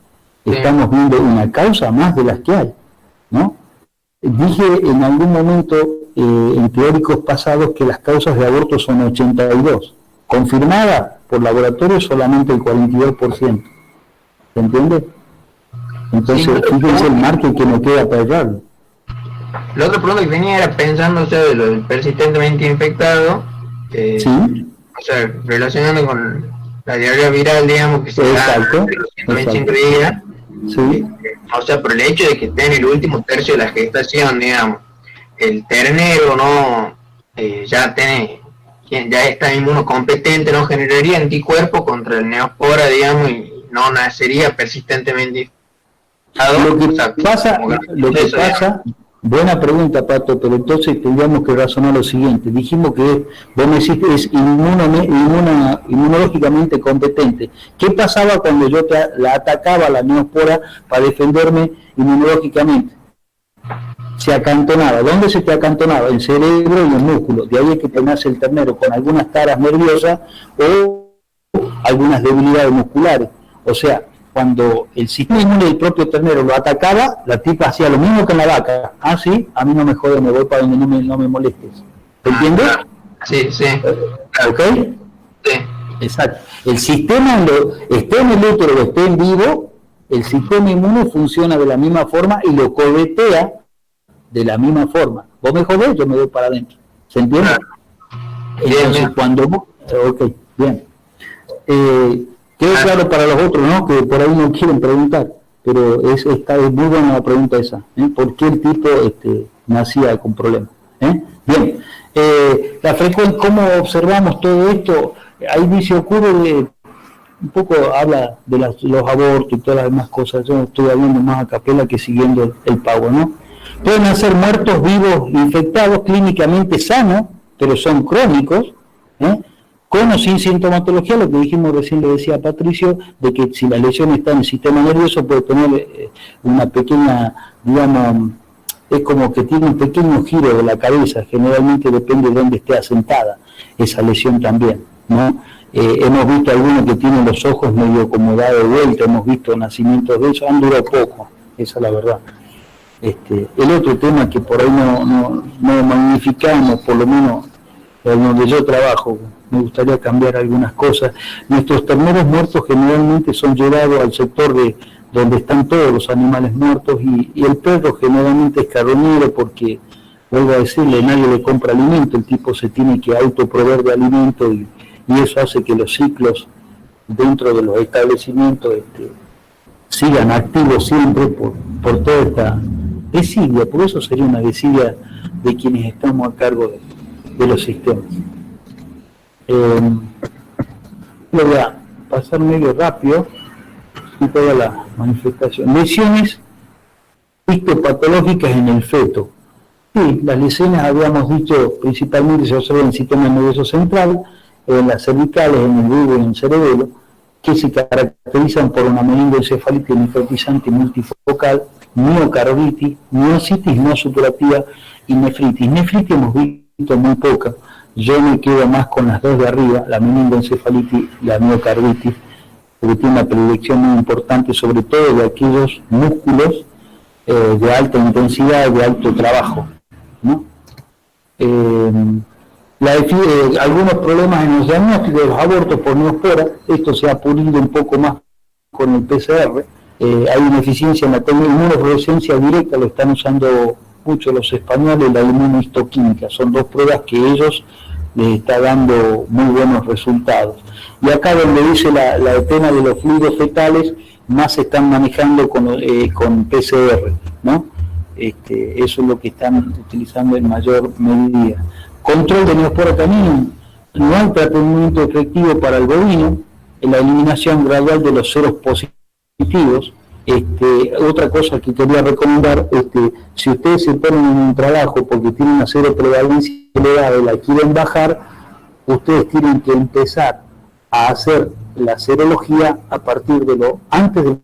estamos viendo una causa más de las que hay, ¿no? Dije en algún momento, en teóricos pasados, que las causas de aborto son 82, confirmadas por laboratorio solamente el 42%, ¿se entiende? Entonces, fíjense el margen que no queda para errarlo. La otra pregunta que tenía era pensando, o sea, de lo del persistentemente infectado, sí, o sea, relacionando con la diarrea viral, digamos, que se da en los 125 días, sí. O sea, por el hecho de que esté en el último tercio de la gestación, digamos, el ternero no ya tiene ya está inmunocompetente, no generaría anticuerpos contra el neospora, digamos, y no nacería persistentemente. Lo que pasa, buena pregunta, Pato, pero entonces tendríamos que razonar lo siguiente. Dijimos que vos me decís que es inmunológicamente competente. ¿Qué pasaba cuando yo la atacaba, la neospora, para defenderme inmunológicamente? Se acantonaba. ¿Dónde se te acantonaba? En el cerebro y en el músculo. De ahí es que te nace el ternero con algunas taras nerviosas o algunas debilidades musculares. O sea, cuando el sistema inmune del propio ternero lo atacaba, la tipa hacía lo mismo que en la vaca. Ah, sí, a mí no me jode, me voy para donde no me molestes. ¿Entiendes? Sí, sí. ¿Ok? Sí. Exacto. El sistema, esté en el útero o esté en vivo, el sistema inmune funciona de la misma forma y lo cobetea de la misma forma. Vos me jodés, yo me voy para adentro. ¿Se entiende? Entonces, bien. Cuando... Ok, bien. Quedó claro para los otros, ¿no? Que por ahí no quieren preguntar, pero es muy buena la pregunta esa. ¿Por qué el tipo nacía con problemas? Bien. La frecuencia, ¿cómo observamos todo esto? Ahí dice, ocurre un poco, habla de los abortos y todas las demás cosas. Yo estoy hablando más a capela que siguiendo el pago, ¿no? Pueden nacer muertos, vivos, infectados, clínicamente sanos, pero son crónicos, con o sin sintomatología, lo que dijimos recién, le decía a Patricio, de que si la lesión está en el sistema nervioso puede tener una pequeña, digamos, es como que tiene un pequeño giro de la cabeza, generalmente depende de dónde esté asentada esa lesión también, ¿no? Hemos visto algunos que tienen los ojos medio como dado de vuelta, hemos visto nacimientos de eso, han durado poco, esa es la verdad. El otro tema que por ahí no magnificamos, por lo menos en donde yo trabajo, me gustaría cambiar algunas cosas. Nuestros terneros muertos generalmente son llevados al sector de donde están todos los animales muertos y el perro generalmente es carroñero porque, vuelvo a decirle, nadie le compra alimento, el tipo se tiene que autoproveer de alimento y eso hace que los ciclos dentro de los establecimientos sigan activos siempre por toda esta desidia. Por eso sería una desidia de quienes estamos a cargo de los sistemas. Lo voy a pasar medio rápido y toda la manifestación. Lesiones histopatológicas en el feto. Sí, las lesiones, habíamos dicho, principalmente se observan en el sistema nervioso central, en las cervicales, en el bulbo y en el cerebelo, que se caracterizan por una meningoencefalitis nefrotizante multifocal, miocarditis, miositis no supurativa y nefritis. Nefritis hemos visto muy poca. Yo me quedo más con las dos de arriba, la meningoencefalitis y la miocarditis, porque tiene una predilección muy importante, sobre todo de aquellos músculos de alta intensidad, de alto trabajo, ¿no? Algunos problemas en los diagnósticos de los abortos por neospora, esto se ha pulido un poco más con el PCR. Hay una eficiencia en la inmunofluorescencia directa, lo están usando mucho los españoles, la inmunohistoquímica. Son dos pruebas que ellos les está dando muy buenos resultados. Y acá donde dice el tema de los fluidos fetales, más se están manejando con PCR, ¿no? Eso es lo que están utilizando en mayor medida. Control de neospora también, no hay tratamiento efectivo para el bovino, en la eliminación gradual de los ceros positivos. Otra cosa que quería recomendar, si ustedes se ponen en un trabajo porque tienen una cero prevalencia elevada y la quieren bajar, ustedes tienen que empezar a hacer la serología a partir de antes de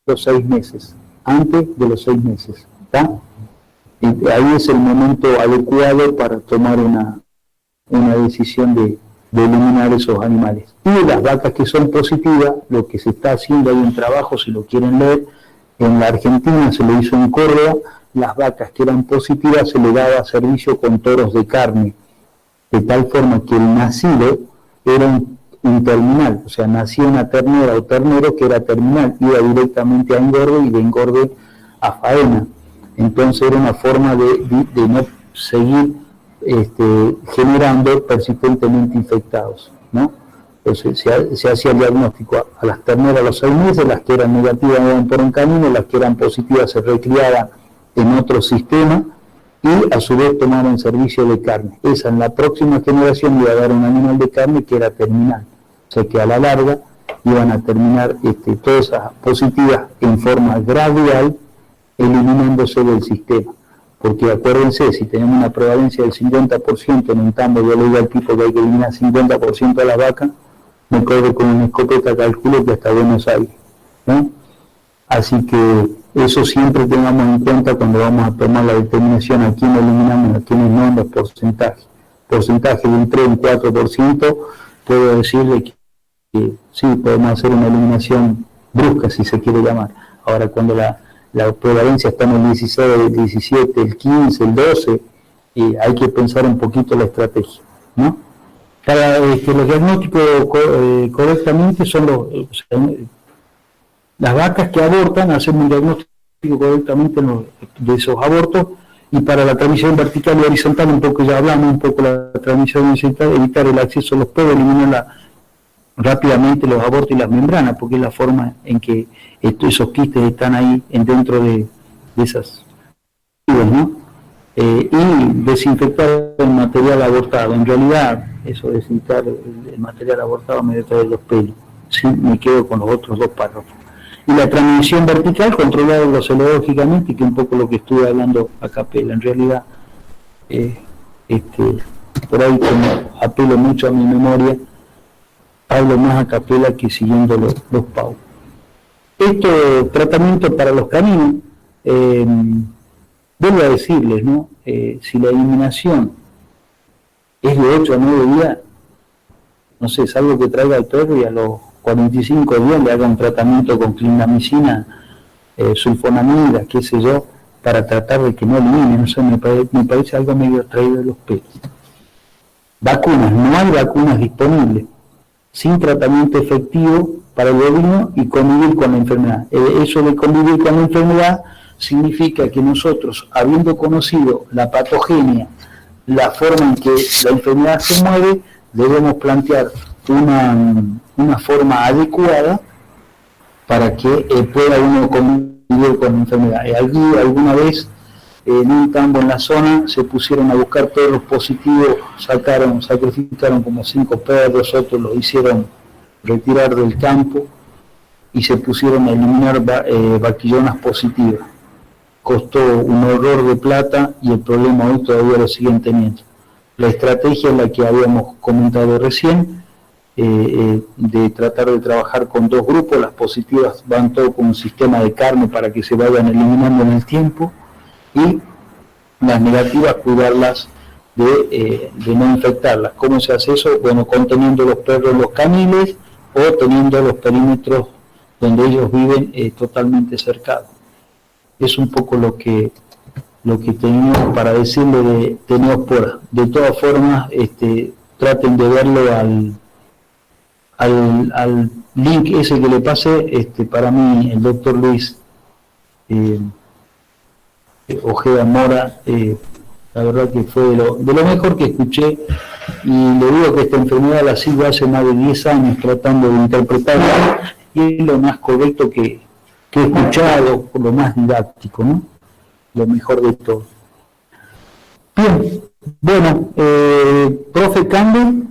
los 6 meses, ¿está? Ahí es el momento adecuado para tomar una decisión de eliminar esos animales. Y las vacas que son positivas, lo que se está haciendo ahí en trabajo, si lo quieren leer, en la Argentina se lo hizo en Córdoba, las vacas que eran positivas se le daba servicio con toros de carne, de tal forma que el nacido era un terminal, o sea, nacía una ternera o ternero que era terminal, iba directamente a engorde y de engorde a faena. Entonces era una forma de no seguir generando persistentemente infectados, ¿no? Entonces se hacía el diagnóstico a las terneras a los 6 meses, las que eran negativas iban por un camino, las que eran positivas se recriaban en otro sistema y a su vez tomaban servicio de carne. Esa en la próxima generación iba a dar un animal de carne que era terminal, o sea que a la larga iban a terminar todas esas positivas en forma gradual, eliminándose del sistema. Porque acuérdense, si tenemos una prevalencia del 50% en un tambo, yo le digo al tipo que hay que eliminar 50% de las vacas, me corre con una escopeta, calculo que hasta Buenos Aires, ¿no? Así que eso siempre tengamos en cuenta cuando vamos a tomar la determinación a quién eliminamos, a quiénes no, en los porcentajes. Porcentaje de un 3 o un 4%, puedo decirle que sí, podemos hacer una eliminación brusca, si se quiere llamar. Ahora, cuando la prevalencia está en el 16, el 17, el 15, el 12, hay que pensar un poquito la estrategia, ¿no? Para los diagnósticos correctamente son las vacas que abortan, hacemos un diagnóstico correctamente de esos abortos, y para la transmisión vertical y horizontal, un poco ya hablamos, un poco la transmisión horizontal, evitar el acceso a los pedos, eliminar rápidamente los abortos y las membranas, porque es la forma en que esos quistes están ahí dentro de esas, ¿no? Y desinfectar el material abortado. En realidad, eso de desinfectar el material abortado me detrae los pelos. Sí, me quedo con los otros dos párrafos. Y la transmisión vertical, controlarlo celológicamente, que es un poco lo que estuve hablando a capela. En realidad, por ahí como apelo mucho a mi memoria, hablo más a capela que siguiendo los PAU. Tratamiento para los caninos, vuelvo a decirles, ¿no? Si la eliminación es de 8 a 9 días, no sé, salvo que traiga al perro y a los 45 días le haga un tratamiento con clindamicina, sulfonamida, qué sé yo, para tratar de que no elimine. No sé, me parece algo medio traído de los pelos. Vacunas, no hay vacunas disponibles sin tratamiento efectivo para el bovino y convivir con la enfermedad. Eso de convivir con la enfermedad significa que nosotros, habiendo conocido la patogenia, la forma en que la enfermedad se mueve, debemos plantear una forma adecuada para que pueda uno convivir con la enfermedad. Allí alguna vez en un tambo en la zona se pusieron a buscar perros positivos, sacrificaron como 5 perros, otros los hicieron retirar del campo y se pusieron a eliminar vaquillonas positivas. Costó un horror de plata y el problema hoy todavía lo siguen teniendo. La estrategia es la que habíamos comentado recién, de tratar de trabajar con 2 grupos. Las positivas van todo con un sistema de carne para que se vayan eliminando en el tiempo, y las negativas cuidarlas de no infectarlas. ¿Cómo se hace eso? Bueno, conteniendo los perros en los caniles o teniendo los perímetros donde ellos viven totalmente cercados. Es un poco lo que tenemos para decirle de Neospora. De todas formas, traten de verlo al link ese que le pasé. Para mí, el doctor Luis Ojeda Mora, la verdad que fue de lo mejor que escuché, y le digo que esta enfermedad la sigo hace más de 10 años tratando de interpretarla, y es lo más correcto que he escuchado, lo más didáctico, ¿no? Lo mejor de todo. Bien, bueno, profe Campbell.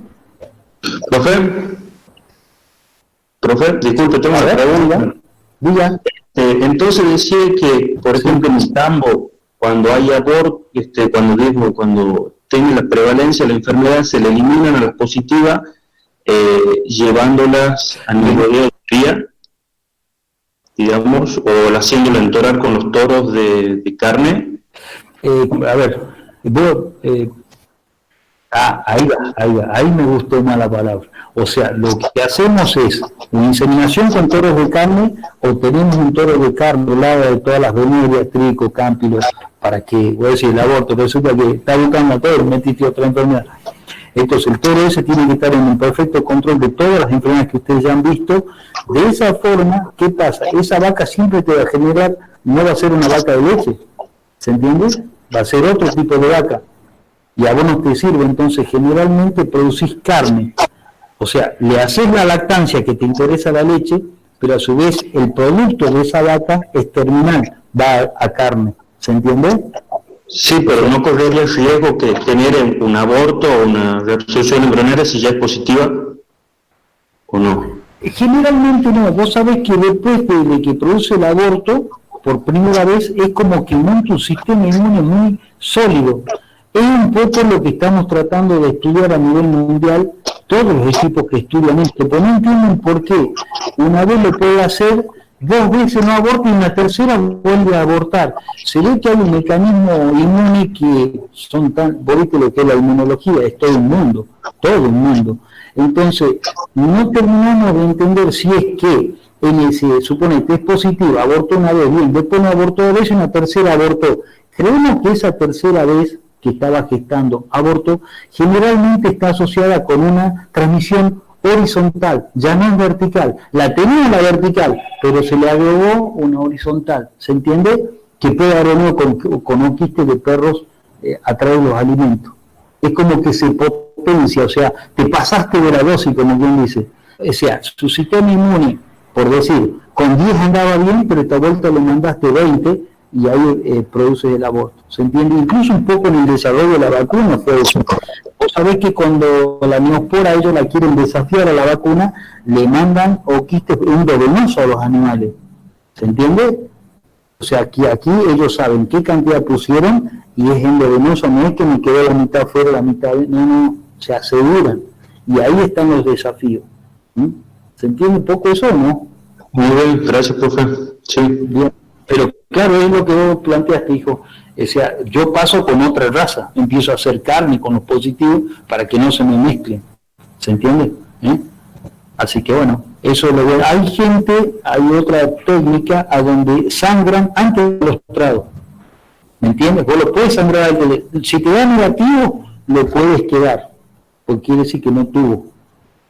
Profe, disculpe, tengo una pregunta. Diga. Entonces decía que, por ejemplo, en el tambo, cuando hay aborto, cuando tiene la prevalencia de la enfermedad, se le eliminan a las positivas, llevándolas a nivel de día, digamos, o haciéndola entorar con los toros de carne. A ver, ahí me gustó más la palabra. O sea, lo que hacemos es una inseminación con toros de carne, o tenemos un toro de carne al lado de todas las venerias, trico, cámpilos, para que, voy a decir, el aborto resulta que está buscando a todos, metiste otra enfermedad. Entonces el toro ese tiene que estar en un perfecto control de todas las enfermedades que ustedes ya han visto. De esa forma, ¿qué pasa? Esa vaca siempre te va a generar, no va a ser una vaca de leche, ¿se entiende? Va a ser otro tipo de vaca. Y a vos no te sirve, entonces generalmente producís carne. O sea, le haces la lactancia que te interesa la leche, pero a su vez el producto de esa vaca es terminal, va a carne. ¿Se entiende? Sí, pero no correría el riesgo que tener un aborto o una reabsorción embrionaria si ya es positiva, ¿o no? Generalmente no. Vos sabés que después de que produce el aborto, por primera vez, es como que monta un sistema inmune muy sólido. Es un poco lo que estamos tratando de estudiar a nivel mundial, todos los equipos que estudian esto, pero no entienden por qué. Una vez lo puede hacer, 2 veces no aborta y una tercera vuelve a abortar. Se ve que hay un mecanismo inmune que son tan, vos viste lo que es la inmunología, es todo un mundo, todo un mundo. Entonces, no terminamos de entender si es que se supone que es positivo, abortó una vez, bien, después no abortó 2 veces, una tercera abortó. Creemos que esa tercera vez que estaba gestando aborto, generalmente está asociada con una transmisión horizontal, ya no es vertical. La tenía la vertical, pero se le agregó una horizontal. ¿Se entiende? Que puede haber uno con un quiste de perros a través de los alimentos. Es como que se potencia, o sea, te pasaste de la dosis, como quien dice. O sea, su sistema inmune, por decir, con 10 andaba bien, pero esta vuelta le mandaste 20 y ahí produces el aborto. ¿Se entiende? Incluso un poco en el desarrollo de la vacuna fue eso. Vos sabés que cuando la neospora ellos la quieren desafiar a la vacuna, le mandan quistes endovenosos a los animales. ¿Se entiende? O sea, aquí ellos saben qué cantidad pusieron y es endovenoso, no es que me quedó la mitad fuera, la mitad, no, se aseguran. Y ahí están los desafíos. ¿Se entiende un poco eso o no? Muy bien, gracias, profe. Sí. Bien. Pero claro, es lo que vos planteaste, hijo. O sea, yo paso con otra raza, empiezo a hacer carne con los positivos para que no se me mezclen. ¿Se entiende? Así que bueno, eso es lo bueno. Hay otra técnica a donde sangran antes de los trados. ¿Me entiendes? Vos lo puedes sangrar antes si te da negativo, lo puedes quedar, porque quiere decir que no tuvo.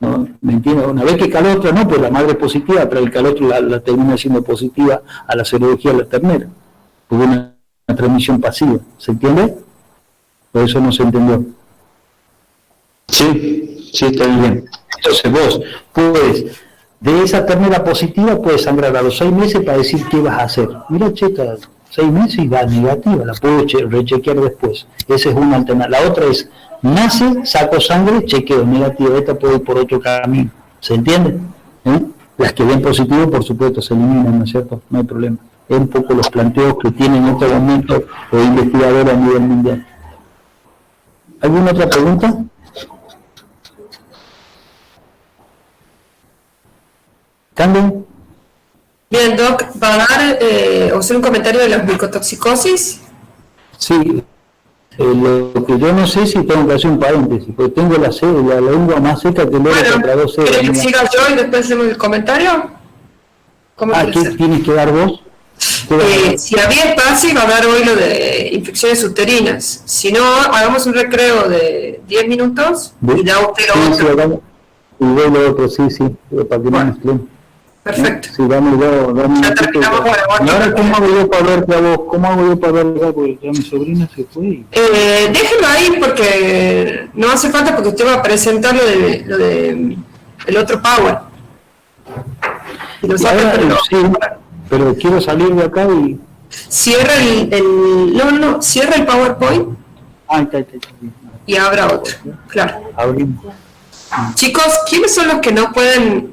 ¿No? ¿Me entiendes? Una vez que calostra, no, pues la madre es positiva, pero el calostro la termina siendo positiva a la serología de la ternera, porque una transmisión pasiva. ¿Se entiende? Por eso no se entendió. Sí, está bien. Entonces vos puedes, de esa ternera positiva, puedes sangrar a los 6 meses para decir qué vas a hacer. Mira, checa, 6 meses y va negativa, la puedo rechequear después. Esa es una alternativa. La otra es, nace, saco sangre, chequeo, negativo, esta puede ir por otro camino. ¿Se entiende? Las que ven positivo, por supuesto, se eliminan, ¿no es cierto? No hay problema. Es un poco los planteos que tienen en este momento los investigadores a nivel mundial. ¿Alguna otra pregunta? ¿Cambio? Bien, Doc, ¿va a dar o hacer un comentario de las micotoxicosis? Sí. Lo que yo no sé si tengo que hacer un paréntesis, porque tengo la lengua más seca que el oro contra 2 ¿quieres que siga yo y después hacemos el comentario? ¿Qué tienes que dar vos? Si había espacio, va a dar hoy lo de infecciones uterinas. Si no, hagamos un recreo de 10 minutos y da usted lo otro. Sí, y doy lo otro, sí, para que no mezclen. Perfecto. Sí, dame ya terminamos con el ahora, ¿cómo hago yo para verte a vos? ¿Cómo hago yo para verte a vos? Porque ya mi sobrina se fue. Déjenlo ahí porque no hace falta, porque usted va a presentar lo de el otro Power. Y lo saca, pero quiero salir de acá y... Cierra cierra el PowerPoint y abra otro, claro. Abrimos. Chicos, ¿quiénes son los que no pueden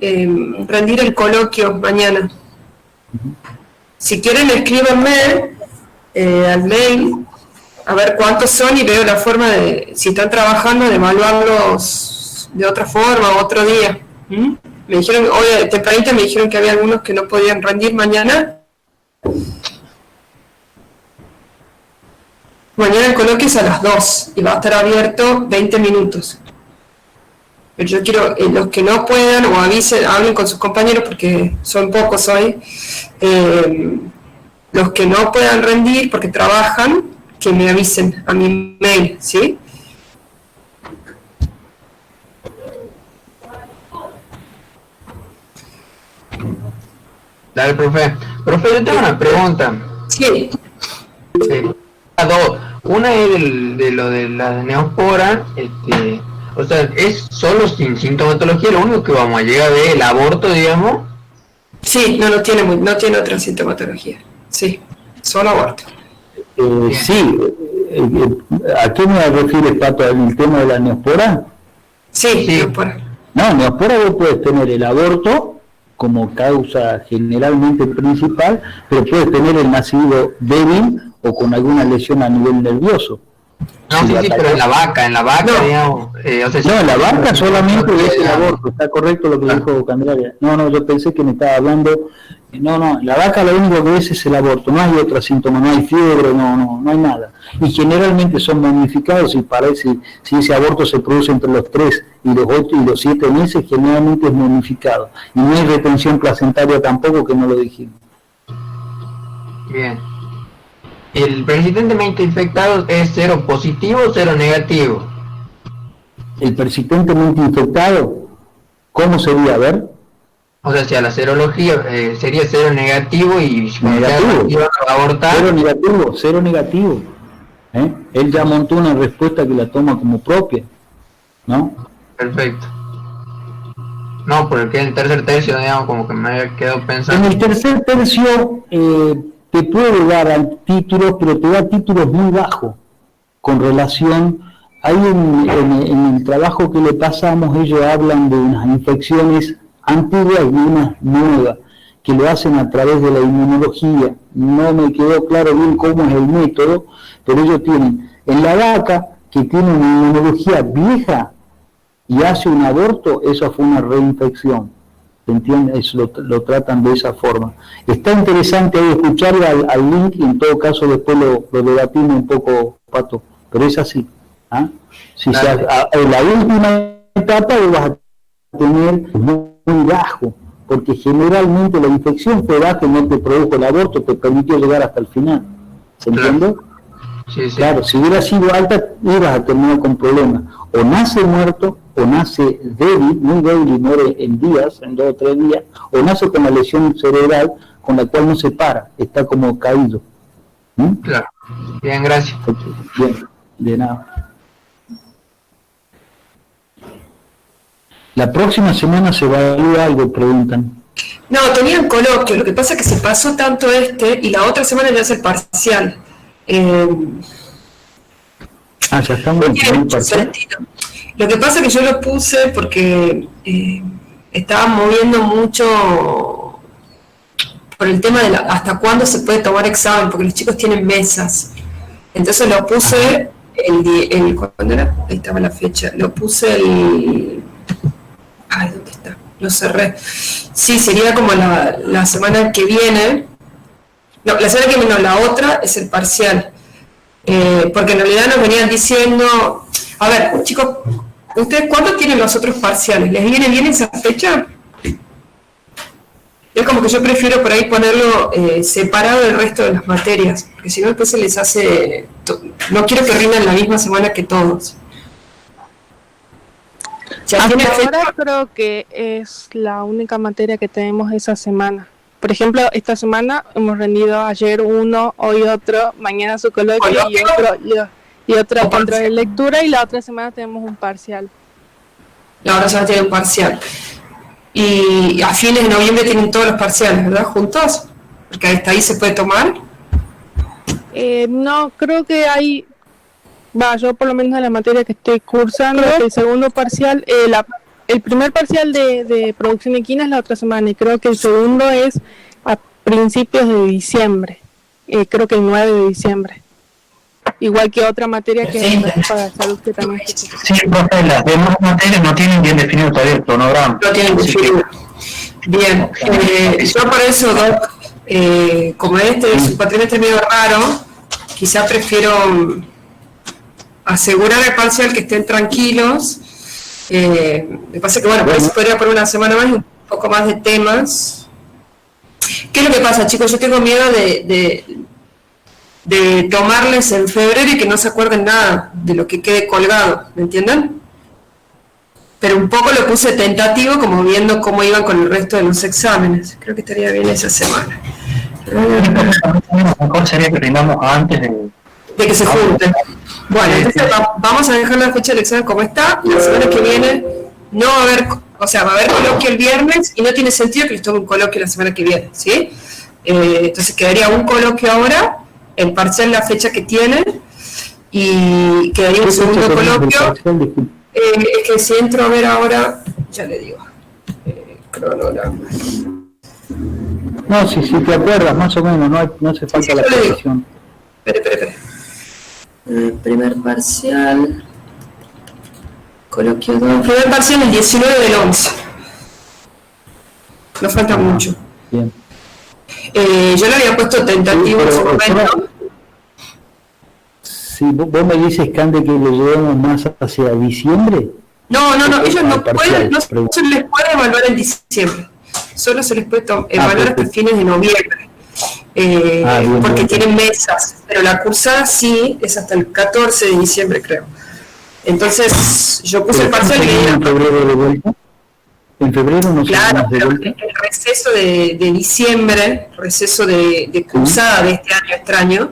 rendir el coloquio mañana? Si quieren, escríbanme al mail a ver cuántos son y veo la forma de, si están trabajando, de evaluarlos de otra forma, otro día. Me dijeron, hoy tempranito me dijeron que había algunos que no podían rendir mañana. Mañana el coloquio es a las 2 y va a estar abierto 20 minutos. Pero yo quiero, los que no puedan o avisen, hablen con sus compañeros porque son pocos hoy, los que no puedan rendir porque trabajan, que me avisen a mi mail, ¿sí? Dale, profe. Profe, yo tengo una pregunta. Sí. Una es de lo de la neospora, o sea, es solo sin sintomatología, lo único que vamos a llegar es el aborto, digamos. Sí, no tiene otra sintomatología. Sí, solo aborto. Sí, ¿A qué me refieres, Pato? ¿El tema de la neospora? Sí, neospora. No, neospora vos puedes tener el aborto como causa generalmente principal, pero puedes tener el nacido débil o con alguna lesión a nivel nervioso. No, sí, pero en la vaca, no. digamos. No, en la vaca solamente es el aborto, está correcto lo que dijo Candelaria. No, yo pensé que me estaba hablando. No, en la vaca lo único que es el aborto, no hay otro síntoma, no hay fiebre, no hay nada. Y generalmente son momificados y parece, si ese aborto se produce entre los 3 y los 8 y los 7 meses, generalmente es momificado. Y no hay retención placentaria tampoco, que no lo dijimos. Bien. ¿El persistentemente infectado es cero positivo o cero negativo? El persistentemente infectado, ¿cómo sería? A ver. O sea, si a la serología sería cero negativo y negativo. A abortar. Cero negativo. Él ya montó una respuesta que la toma como propia, ¿no? Perfecto. No, porque en el tercer tercio, digamos, como que me había quedado pensando. En el tercer tercio te puede dar títulos, pero te da títulos muy bajos con relación. Ahí en el trabajo que le pasamos, ellos hablan de unas infecciones antiguas y unas nuevas, que lo hacen a través de la inmunología. No me quedó claro bien cómo es el método, pero ellos tienen en la vaca, que tiene una inmunología vieja y hace un aborto, eso fue una reinfección. ¿Se entiende? Eso lo tratan de esa forma. Está interesante ahí escucharle al link, y en todo caso después lo debatimos un poco, Pato, pero es así. Si en la última etapa lo vas a tener muy bajo, porque generalmente la infección fue baja y no te produjo el aborto, te permitió llegar hasta el final. ¿Se entiende? Sí. Claro, si hubiera sido alta, ibas a terminar con problemas. O nace muerto, o nace débil, muy débil y muere en días, en 2 o 3 días, o nace con una lesión cerebral con la cual no se para, está como caído. Claro. Bien, gracias. Bien, de nada. La próxima semana se evalúa algo, preguntan. No, tenían coloquio, lo que pasa es que se pasó tanto y la otra semana ya es el parcial. Ya estamos en el parcial. Lo que pasa es que yo lo puse porque estaban moviendo mucho por el tema de hasta cuándo se puede tomar examen, porque los chicos tienen mesas. Entonces lo puse ¿cuándo era? Ahí estaba la fecha. Lo puse ¿dónde está? Lo cerré. Sí, sería como la semana que viene. No, la semana que viene no, la otra es el parcial. Porque en realidad nos venían diciendo, a ver, chicos, ¿ustedes cuándo tienen los otros parciales? ¿Les viene bien esa fecha? Es como que yo prefiero por ahí ponerlo separado del resto de las materias, porque si no después se les hace, no quiero que rindan la misma semana que todos. Ahora creo que es la única materia que tenemos esa semana. Por ejemplo, esta semana hemos rendido ayer uno, hoy otro, mañana su coloquio y otro control de lectura, y la otra semana tenemos un parcial. La otra semana tiene un parcial. Y a fines de noviembre tienen todos los parciales, ¿verdad? ¿Juntos? Porque hasta ahí se puede tomar. No, creo que hay... yo por lo menos en la materia que estoy cursando, el segundo parcial, el primer parcial de producción equina es la otra semana, y creo que el segundo es a principios de diciembre, creo que el 9 de diciembre. Igual que otra materia que es para salud, que también es... Sí, profe, las demás materias no tienen bien definido todavía el cronograma. No tienen definido. Bien, yo por eso, como es un cuatrimestre medio raro, quizá prefiero asegurar el parcial, que estén tranquilos. Me pasa que, pues podría poner una semana más y un poco más de temas. ¿Qué es lo que pasa, chicos? Yo tengo miedo de tomarles en febrero y que no se acuerden nada de lo que quede colgado, ¿me entienden? Pero un poco lo puse tentativo, como viendo cómo iban con el resto de los exámenes. Creo que estaría bien esa semana. Mejor sería que rindamos antes de que se junten. Bueno, entonces vamos a dejar la fecha del examen como está. La semana que viene no va a haber, va a haber coloquio el viernes, y no tiene sentido que les tome un coloquio la semana que viene, ¿sí? Entonces quedaría un coloquio ahora, el parcial la fecha que tienen, y quedaría un segundo coloquio. Es que si entro a ver ahora, ya le digo, cronograma. No, si te acuerdas, más o menos, no hace falta la precisión. Espera. Primer parcial, coloquio 2, primer parcial el 19 del 11. Nos falta mucho. Bien. Yo le había puesto tentativo en su momento. Si vos me dices, Cande, que lo llevamos más hacia diciembre. No, ellos no pueden, no se les puede evaluar en diciembre. Solo se les puede evaluar hasta fines de noviembre. Porque tienen mesas, pero la cursada sí es hasta el 14 de diciembre, creo. Entonces, yo puse el parcial ¿En febrero de vuelta? ¿En febrero no? Claro, pero el receso de diciembre, receso de cursada de este año extraño,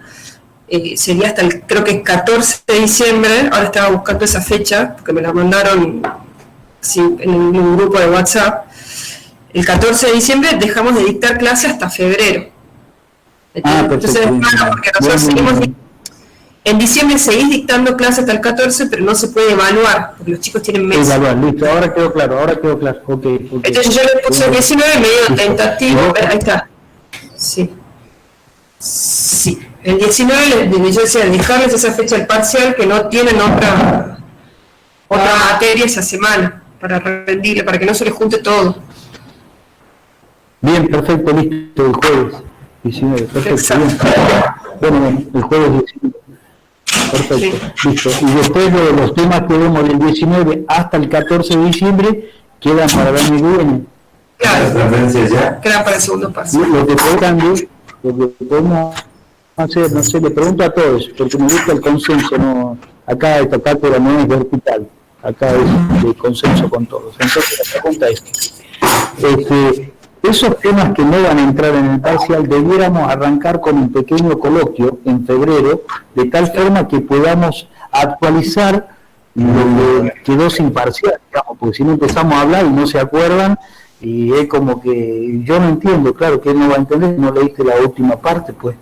sería hasta el, creo que es 14 de diciembre. Ahora estaba buscando esa fecha, porque me la mandaron en un grupo de WhatsApp. El 14 de diciembre dejamos de dictar clases hasta febrero. Entonces es malo, porque nosotros seguimos en diciembre seguís dictando clases hasta el 14, pero no se puede evaluar, porque los chicos tienen meses. Evaluar, listo, ahora quedó claro. Okay. Entonces yo le puse el 19 medio tentativo, ahí está. Sí. El 19 yo decía, dejarles esa fecha del parcial, que no tienen otra materia esa semana, para rendirle, para que no se les junte todo. Bien, perfecto, listo, el jueves 19, perfecto, bien. Bueno, el jueves 19. Perfecto, listo. Y después de los temas que vemos del 19 hasta el 14 de diciembre quedan para el año que viene. Claro, quedan para el segundo paso. Lo que podemos hacer, no sé, le pregunto a todos, porque me gusta el consenso, no, acá esta cátedra no es vertical, acá es de consenso con todos. Entonces la pregunta es, esos temas que no van a entrar en el parcial debiéramos arrancar con un pequeño coloquio en febrero, de tal forma que podamos actualizar lo que quedó sin parcial, digamos, porque si no empezamos a hablar y no se acuerdan, y es como que yo no entiendo, claro que él no va a entender, no leíste la última parte, pues.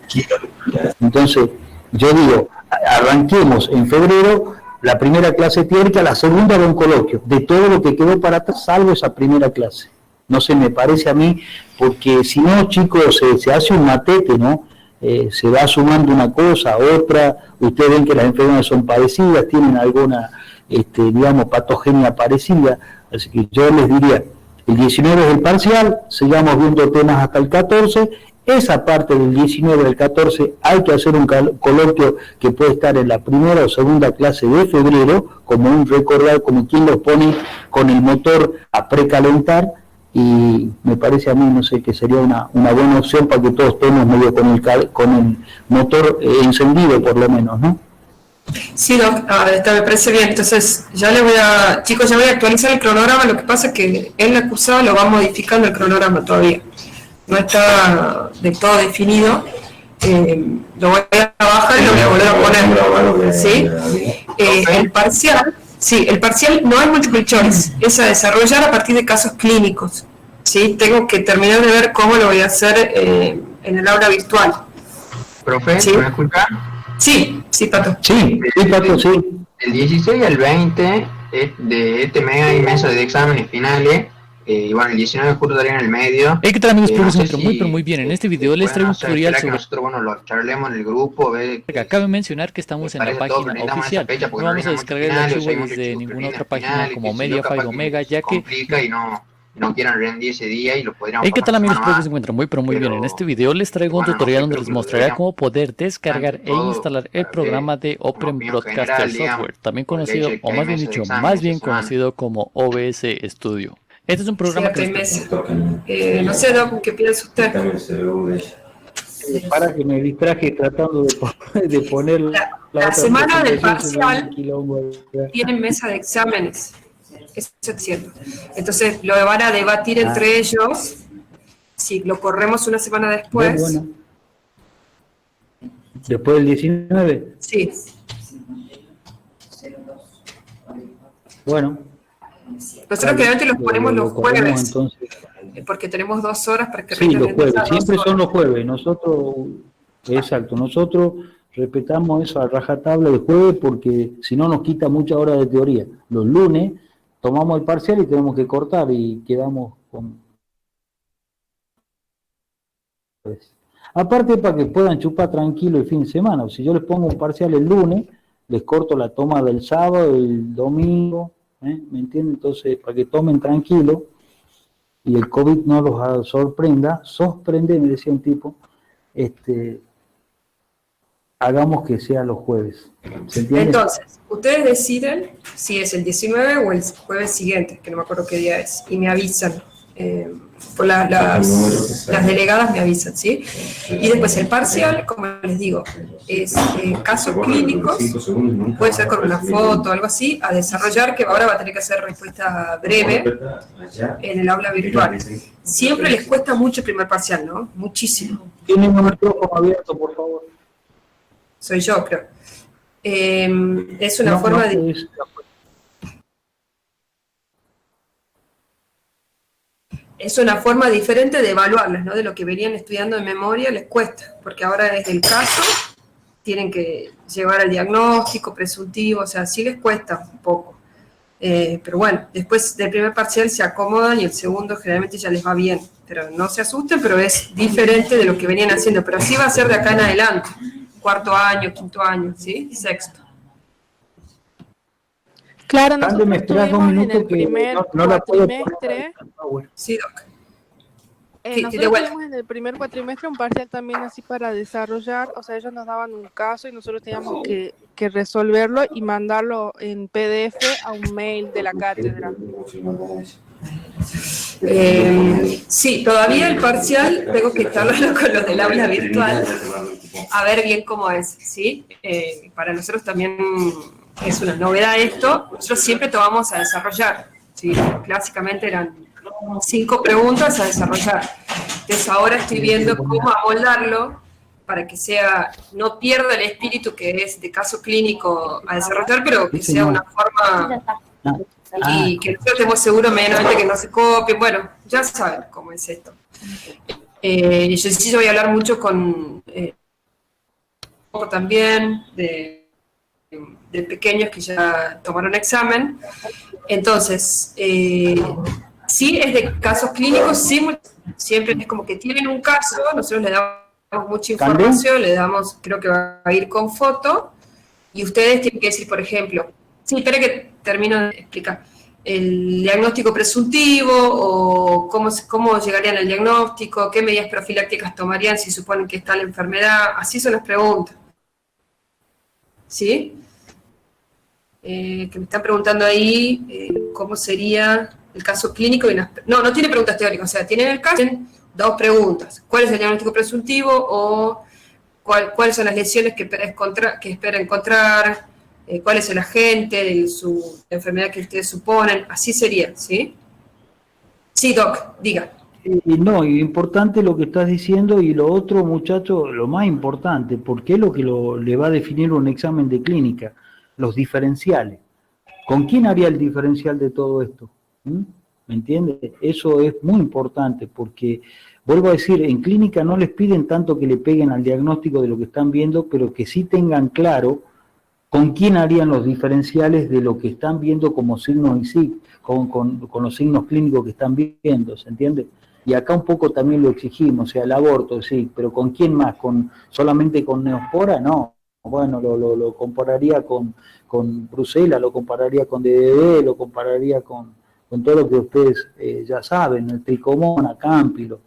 Entonces, yo digo, arranquemos en febrero la primera clase teórica, la segunda de un coloquio, de todo lo que quedó para atrás, salvo esa primera clase. No sé, me parece a mí, porque si no, chicos, se hace un matete, ¿no? Se va sumando una cosa, otra, ustedes ven que las enfermedades son parecidas, tienen alguna, digamos, patogenia parecida, así que yo les diría, el 19 es el parcial, sigamos viendo temas hasta el 14, esa parte del 19 al 14 hay que hacer un coloquio que puede estar en la primera o segunda clase de febrero, como un recordar, como quien lo pone con el motor a precalentar, y me parece a mí, no sé, que sería una buena opción para que todos estemos medio con el motor encendido por lo menos, ¿no? Sí, Doc, me parece bien. Entonces, chicos, ya voy a actualizar el cronograma. Lo que pasa es que en la cursada lo va modificando el cronograma todavía. No está del todo definido. Lo voy a bajar y lo voy a volver a poner. ¿Sí? El parcial no es multiple choice, es a desarrollar a partir de casos clínicos. ¿Sí? Tengo que terminar de ver cómo lo voy a hacer en el aula virtual. Profe, ¿Sí? ¿me escucha? Sí, Pato. Sí, Pato, sí. El 16 al 20 de este mega y mesa de exámenes finales, y bueno, el 19 justo estaría en el medio. Hey, ¿qué tal, amigos? No sé muy bien. En este video les traigo un tutorial sobre... que nosotros, lo charlemos en el grupo. Cabe mencionar que estamos en la página oficial. No vamos a descargar el archivo desde ninguna otra página como Mediafire o Omega, ya que... no quieran rendir ese día y lo podríamos... Hey, ¿qué tal, amigos? Espero que se encuentran muy bien. En este video les traigo un tutorial donde les mostraré cómo poder descargar e instalar el programa de Open Broadcaster Software, también conocido, o más bien dicho, más bien conocido como OBS Studio. Este es un programa que... no sé, Doc, ¿qué piensa usted? Para que me distraje tratando de poner la semana del parcial tienen mesa de exámenes. Eso es cierto. Entonces lo van a debatir entre ellos. Si lo corremos una semana después. Bueno. ¿Después del 19? Sí. Bueno. Nosotros generalmente los ponemos los jueves. Entonces, porque tenemos 2 horas para que... Sí, los jueves. Siempre son los jueves. Nosotros respetamos eso a rajatabla el jueves porque si no nos quita muchas horas de teoría. Los lunes tomamos el parcial y tenemos que cortar y quedamos con... Aparte para que puedan chupar tranquilo el fin de semana. O si yo les pongo un parcial el lunes, les corto la toma del sábado, el domingo, ¿me entienden? Entonces, para que tomen tranquilo y el COVID no los sorprenda, me decía un tipo, hagamos que sea los jueves. ¿Se entiende? Entonces, ustedes deciden si es el 19 o el jueves siguiente, que no me acuerdo qué día es, y me avisan. Las delegadas me avisan, ¿sí? Y después el parcial, como les digo, es casos clínicos, puede ser con una foto o algo así, a desarrollar, que ahora va a tener que hacer respuesta breve en el aula virtual. Siempre les cuesta mucho el primer parcial, ¿no? Muchísimo. Tienen un micrófono abierto, por favor. Soy yo, creo. Es una forma de... Es una forma diferente de evaluarlas, ¿no? De lo que venían estudiando de memoria les cuesta, porque ahora es el caso, tienen que llevar al diagnóstico presuntivo, o sea, sí les cuesta un poco. Pero bueno, después del primer parcial se acomodan y el segundo generalmente ya les va bien. Pero no se asusten, pero es diferente de lo que venían haciendo. Pero así va a ser de acá en adelante. Cuarto año, quinto año, ¿sí? Sexto. Claro, nosotros me esperas 2 estuvimos en minutos el que primer no la puedo cuatrimestre. Sí, Doc. Nosotros tuvimos en el primer cuatrimestre un parcial también así para desarrollar, o sea, ellos nos daban un caso y nosotros teníamos que resolverlo y mandarlo en PDF a un mail de la cátedra. Sí, todavía el parcial tengo que estar hablando con los del aula virtual a ver bien cómo es, ¿sí? Para nosotros también es una novedad esto. Nosotros siempre tomamos a desarrollar, ¿sí? Clásicamente eran 5 preguntas a desarrollar. Entonces ahora estoy viendo cómo amoldarlo para que sea, no pierda el espíritu que es de caso clínico a desarrollar, pero que sea una forma y que nosotros estemos seguros medianamente que no se copien. Bueno, ya saben cómo es esto. Yo voy a hablar mucho con también de pequeños que ya tomaron examen. Entonces, sí es de casos clínicos, sí, siempre es como que tienen un caso, nosotros le damos mucha información, le damos, creo que va a ir con foto, y ustedes tienen que decir, por ejemplo, sí, espera que termino de explicar, el diagnóstico presuntivo, o cómo llegarían al diagnóstico, qué medidas profilácticas tomarían si suponen que está la enfermedad, así son las preguntas. ¿Sí? Que me están preguntando ahí cómo sería el caso clínico. No tiene preguntas teóricas, o sea, tienen el caso, tienen 2 preguntas. ¿Cuál es el diagnóstico presuntivo? O ¿cuáles son las lesiones que espera encontrar? ¿Cuál es el agente de la enfermedad que ustedes suponen? Así sería, ¿sí? Sí, Doc, diga. No, importante lo que estás diciendo, y lo otro, muchacho, lo más importante, porque es lo que le va a definir un examen de clínica, los diferenciales. ¿Con quién haría el diferencial de todo esto? ¿Me entiendes? Eso es muy importante, porque, vuelvo a decir, en clínica no les piden tanto que le peguen al diagnóstico de lo que están viendo, pero que sí tengan claro con quién harían los diferenciales de lo que están viendo como signos y sí, con los signos clínicos que están viendo, ¿se entiende? Y acá un poco también lo exigimos, o sea, el aborto, sí, pero ¿con quién más? ¿Solamente con Neospora? No. Bueno, lo compararía con Brucela, lo compararía con DDD, lo compararía con todo lo que ustedes ya saben, el Tricomona, Cámpilo.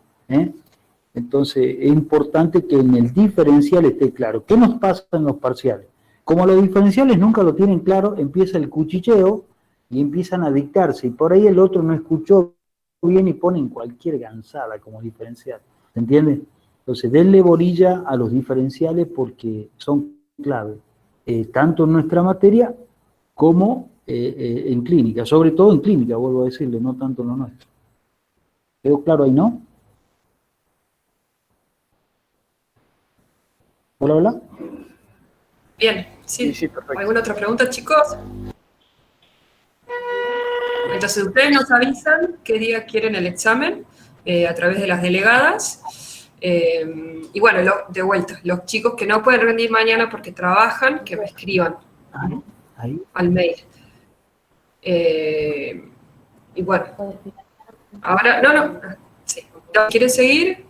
Entonces, es importante que en el diferencial esté claro. ¿Qué nos pasa en los parciales? Como los diferenciales nunca lo tienen claro, empieza el cuchicheo y empiezan a dictarse. Y por ahí el otro no escuchó bien y ponen cualquier gansada como diferencial. ¿Se entiende? Entonces, denle bolilla a los diferenciales porque son clave, tanto en nuestra materia como en clínica, sobre todo en clínica, vuelvo a decirle, no tanto en lo nuestro. ¿Quedó claro ahí, no? ¿Hola, hola? Bien, sí. Perfecto. ¿Alguna otra pregunta, chicos? Entonces, ustedes nos avisan qué día quieren el examen a través de las delegadas. Y bueno, de vuelta, los chicos que no pueden rendir mañana porque trabajan, que me escriban Ahí. al mail. Y bueno, ahora, no, sí. ¿Quieren seguir?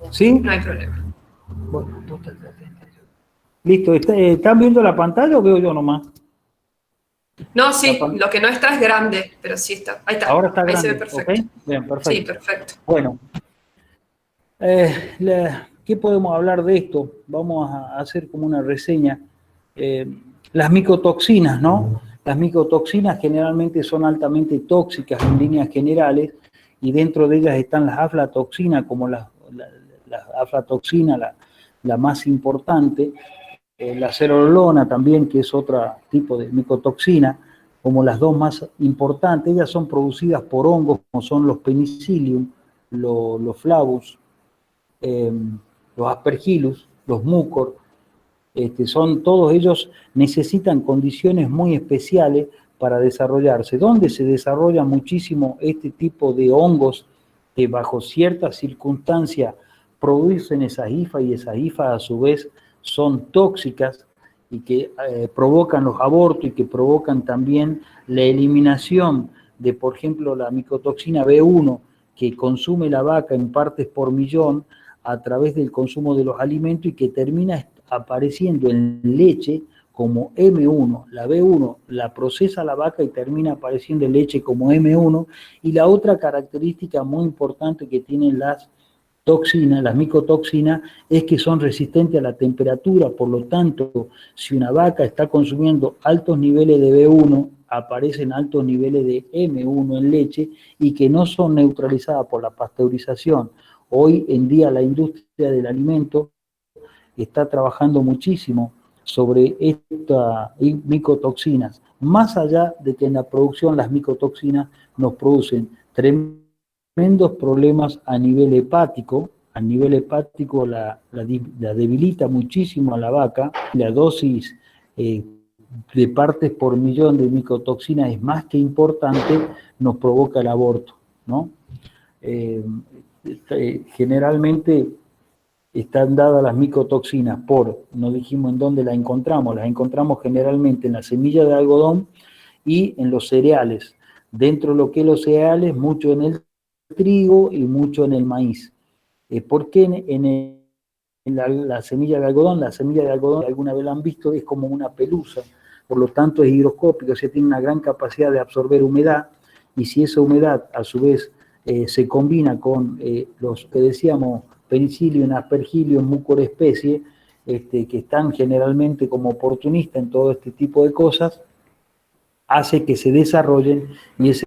¿Sí? No hay problema. Bueno, listo, ¿están viendo la pantalla o veo yo nomás? No, sí, lo que no está es grande, pero sí está. Ahí está. Ahora está Ahí grande, se ve perfecto. ¿ok? Bien, perfecto. Sí, perfecto. Bueno, ¿qué podemos hablar de esto? Vamos a hacer como una reseña. Las micotoxinas, ¿no? Las micotoxinas generalmente son altamente tóxicas en líneas generales y dentro de ellas están las aflatoxinas, como la aflatoxina, la más importante, la cerolona también, que es otro tipo de micotoxina, como las dos más importantes. Ellas son producidas por hongos, como son los penicillium, los flavus, los aspergillus, los mucor. Todos ellos necesitan condiciones muy especiales para desarrollarse. ¿Dónde se desarrolla muchísimo este tipo de hongos que bajo ciertas circunstancias producen esas hifas y esas hifas a su vez son tóxicas y que provocan los abortos y que provocan también la eliminación de, por ejemplo, la micotoxina B1 que consume la vaca en partes por millón a través del consumo de los alimentos y que termina apareciendo en leche como M1. La B1 la procesa la vaca y termina apareciendo en leche como M1. Y la otra característica muy importante que tienen las toxinas, las micotoxinas, es que son resistentes a la temperatura. Por lo tanto, si una vaca está consumiendo altos niveles de B1, aparecen altos niveles de M1 en leche y que no son neutralizadas por la pasteurización. Hoy en día la industria del alimento está trabajando muchísimo sobre estas micotoxinas, más allá de que en la producción las micotoxinas nos producen tremendos problemas a nivel hepático. A nivel hepático la debilita muchísimo a la vaca. La dosis de partes por millón de micotoxinas es más que importante, nos provoca el aborto, ¿no? Generalmente están dadas las micotoxinas no dijimos en dónde las encontramos generalmente en la semilla de algodón y en los cereales. Dentro de lo que es los cereales, mucho en el trigo y mucho en el maíz. ¿Por qué en la semilla de algodón? La semilla de algodón, alguna vez la han visto, es como una pelusa, por lo tanto es higroscópica, o sea, tiene una gran capacidad de absorber humedad, y si esa humedad a su vez se combina con los que decíamos, Penicillium, Aspergillus, Mucor especie, que están generalmente como oportunistas en todo este tipo de cosas, hace que se desarrollen, y ese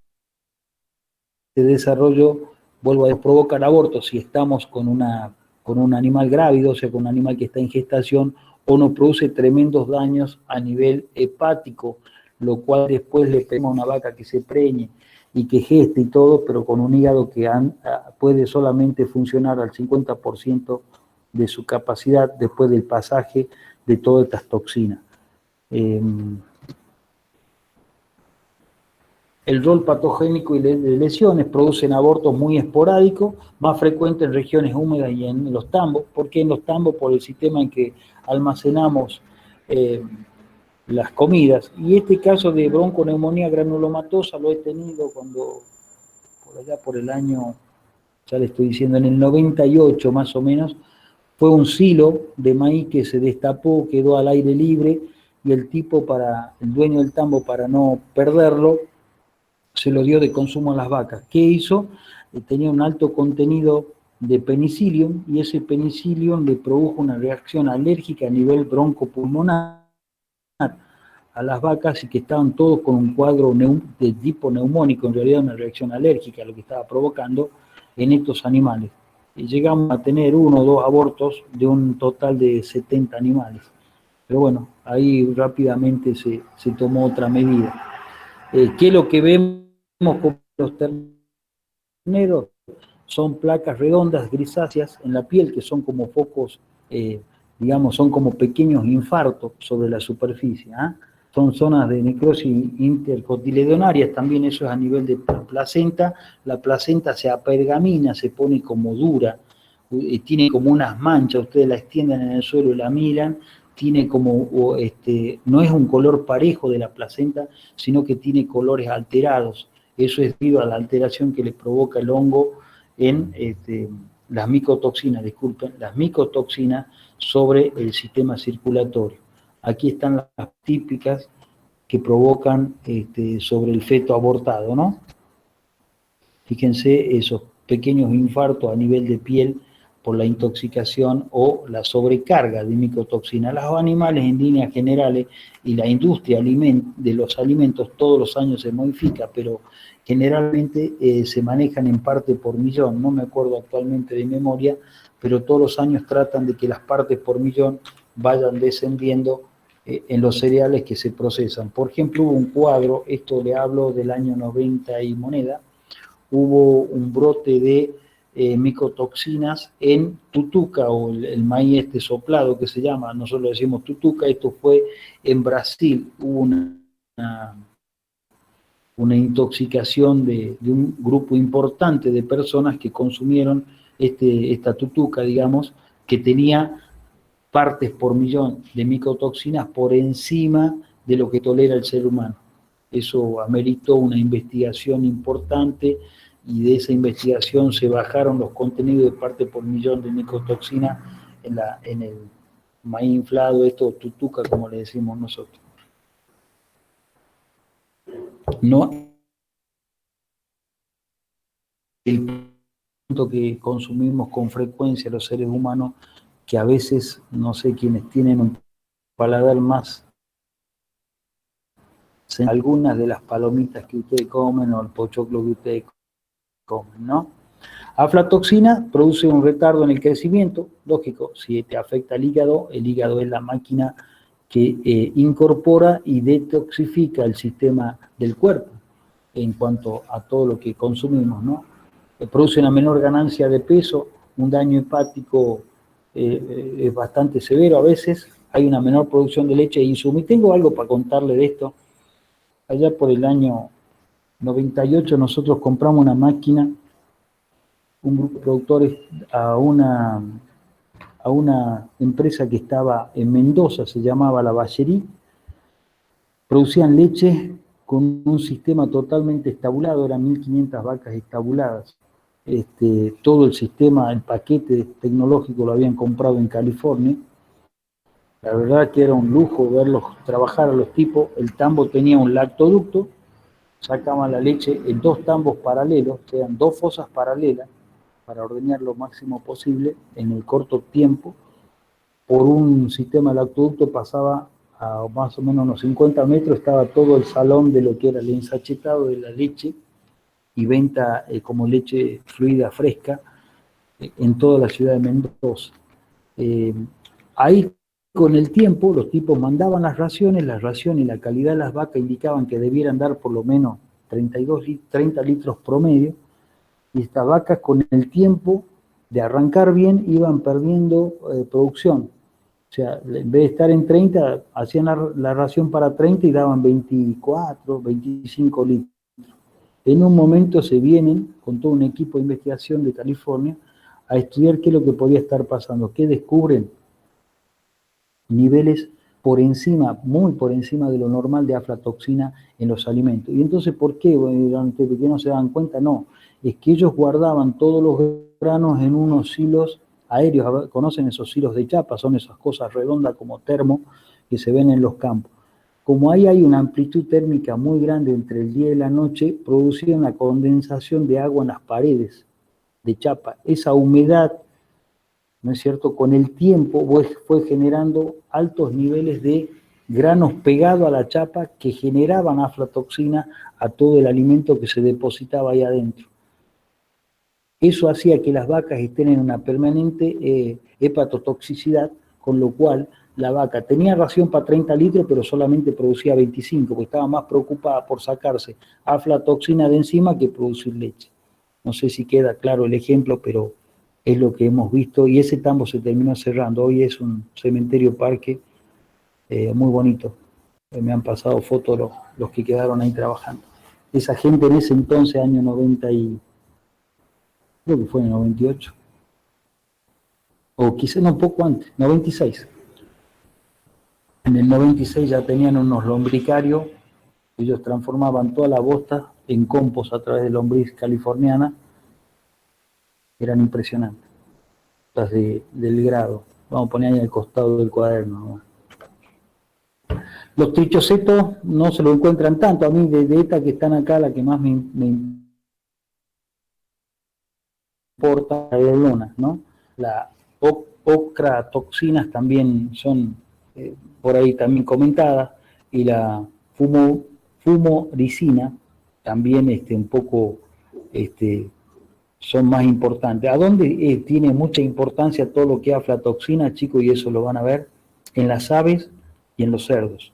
desarrollo, vuelvo a provocar aborto si estamos con un animal grávido, o sea, con un animal que está en gestación, o nos produce tremendos daños a nivel hepático, lo cual después le pedimos a una vaca que se preñe y que geste y todo, pero con un hígado que puede solamente funcionar al 50% de su capacidad después del pasaje de todas estas toxinas. El rol patogénico y de lesiones producen abortos muy esporádicos, más frecuentes en regiones húmedas y en los tambos. ¿Por qué en los tambos? Por el sistema en que almacenamos las comidas. Y este caso de bronconeumonía granulomatosa lo he tenido cuando, por allá por el año, ya le estoy diciendo, en el 98 más o menos, fue un silo de maíz que se destapó, quedó al aire libre, y el dueño del tambo, para no perderlo, se lo dio de consumo a las vacas. ¿Qué hizo? Tenía un alto contenido de penicillium, y ese penicillium le produjo una reacción alérgica a nivel broncopulmonar a las vacas, y que estaban todos con un cuadro de tipo neumónico, en realidad una reacción alérgica a lo que estaba provocando en estos animales. Y llegamos a tener 1 o 2 abortos de un total de 70 animales. Pero bueno, ahí rápidamente se tomó otra medida. ¿Qué es lo que vemos con los terneros? Son placas redondas grisáceas en la piel que son como focos, son como pequeños infartos sobre la superficie. Son zonas de necrosis intercotiledonarias, también eso es a nivel de placenta. La placenta se apergamina, se pone como dura, tiene como unas manchas, ustedes la extienden en el suelo y la miran, tiene como, no es un color parejo de la placenta, sino que tiene colores alterados. Eso es debido a la alteración que le provoca el hongo en las micotoxinas, las micotoxinas sobre el sistema circulatorio. Aquí están las típicas que provocan sobre el feto abortado, ¿no? Fíjense esos pequeños infartos a nivel de piel por la intoxicación o la sobrecarga de micotoxinas. Los animales en líneas generales y la industria de los alimentos todos los años se modifica, pero generalmente se manejan en parte por millón, no me acuerdo actualmente de memoria, pero todos los años tratan de que las partes por millón vayan descendiendo en los cereales que se procesan. Por ejemplo, hubo un cuadro, esto le hablo del año 90 y moneda, hubo un brote de micotoxinas en tutuca, o el maíz soplado que se llama, nosotros decimos tutuca, esto fue en Brasil, hubo una intoxicación de un grupo importante de personas que consumieron esta tutuca, digamos, que tenía partes por millón de micotoxinas por encima de lo que tolera el ser humano. Eso ameritó una investigación importante, y de esa investigación se bajaron los contenidos de parte por millón de micotoxina en el maíz inflado, esto tutuca como le decimos nosotros. No el punto que consumimos con frecuencia los seres humanos, que a veces, no sé, quienes tienen un paladar más, algunas de las palomitas que ustedes comen o el pochoclo que ustedes comen, ¿no? Aflatoxina produce un retardo en el crecimiento, lógico, si te afecta el hígado es la máquina que incorpora y detoxifica el sistema del cuerpo en cuanto a todo lo que consumimos, ¿no? Produce una menor ganancia de peso, un daño hepático es bastante severo a veces, hay una menor producción de leche e insumo. Y tengo algo para contarle de esto. Allá por el año 98 nosotros compramos una máquina, un grupo de productores, a una empresa que estaba en Mendoza, se llamaba La Vallerí. Producían leche con un sistema totalmente estabulado, eran 1.500 vacas estabuladas. Todo el sistema, el paquete tecnológico lo habían comprado en California. La verdad que era un lujo verlos trabajar a los tipos. El tambo tenía un lactoducto, sacaban la leche en 2 tambos paralelos, que eran 2 fosas paralelas, para ordeñar lo máximo posible en el corto tiempo. Por un sistema de lactoducto pasaba a más o menos unos 50 metros, estaba todo el salón de lo que era el ensachetado de la leche y venta como leche fluida fresca en toda la ciudad de Mendoza. Ahí con el tiempo los tipos mandaban las raciones y la calidad de las vacas indicaban que debieran dar por lo menos 30 litros promedio, y estas vacas con el tiempo de arrancar bien iban perdiendo producción. O sea, en vez de estar en 30, hacían la ración para 30 y daban 24, 25 litros. En un momento se vienen con todo un equipo de investigación de California a estudiar qué es lo que podía estar pasando. ¿Qué descubren? Niveles por encima, muy por encima de lo normal de aflatoxina en los alimentos. ¿Y entonces por qué? ¿Por qué no se dan cuenta? No, es que ellos guardaban todos los granos en unos silos aéreos. ¿Conocen esos silos de chapa? Son esas cosas redondas como termo que se ven en los campos. Como ahí hay una amplitud térmica muy grande entre el día y la noche, producía una condensación de agua en las paredes de chapa. Esa humedad, ¿no es cierto?, con el tiempo fue generando altos niveles de granos pegados a la chapa que generaban aflatoxina a todo el alimento que se depositaba ahí adentro. Eso hacía que las vacas estén en una permanente hepatotoxicidad, con lo cual la vaca tenía ración para 30 litros, pero solamente producía 25, porque estaba más preocupada por sacarse aflatoxina de encima que producir leche. No sé si queda claro el ejemplo, pero es lo que hemos visto, y ese tambo se terminó cerrando. Hoy es un cementerio parque muy bonito. Me han pasado fotos los que quedaron ahí trabajando. Esa gente en ese entonces, año 90 y... creo que fue en el 98. o quizá no, un poco antes, 96. En el 96 ya tenían unos lombricarios, ellos transformaban toda la bosta en compost a través de lombriz californiana, eran impresionantes, las del grado, vamos a poner ahí al costado del cuaderno, ¿no? Los trichocetos no se lo encuentran tanto, a mí de estas que están acá, la que más me importa la lona, ¿no? La ocratoxinas también son por ahí también comentadas, y la fumoricina también un poco son más importantes. ¿A dónde tiene mucha importancia todo lo que es aflatoxina, chicos? Y eso lo van a ver en las aves y en los cerdos.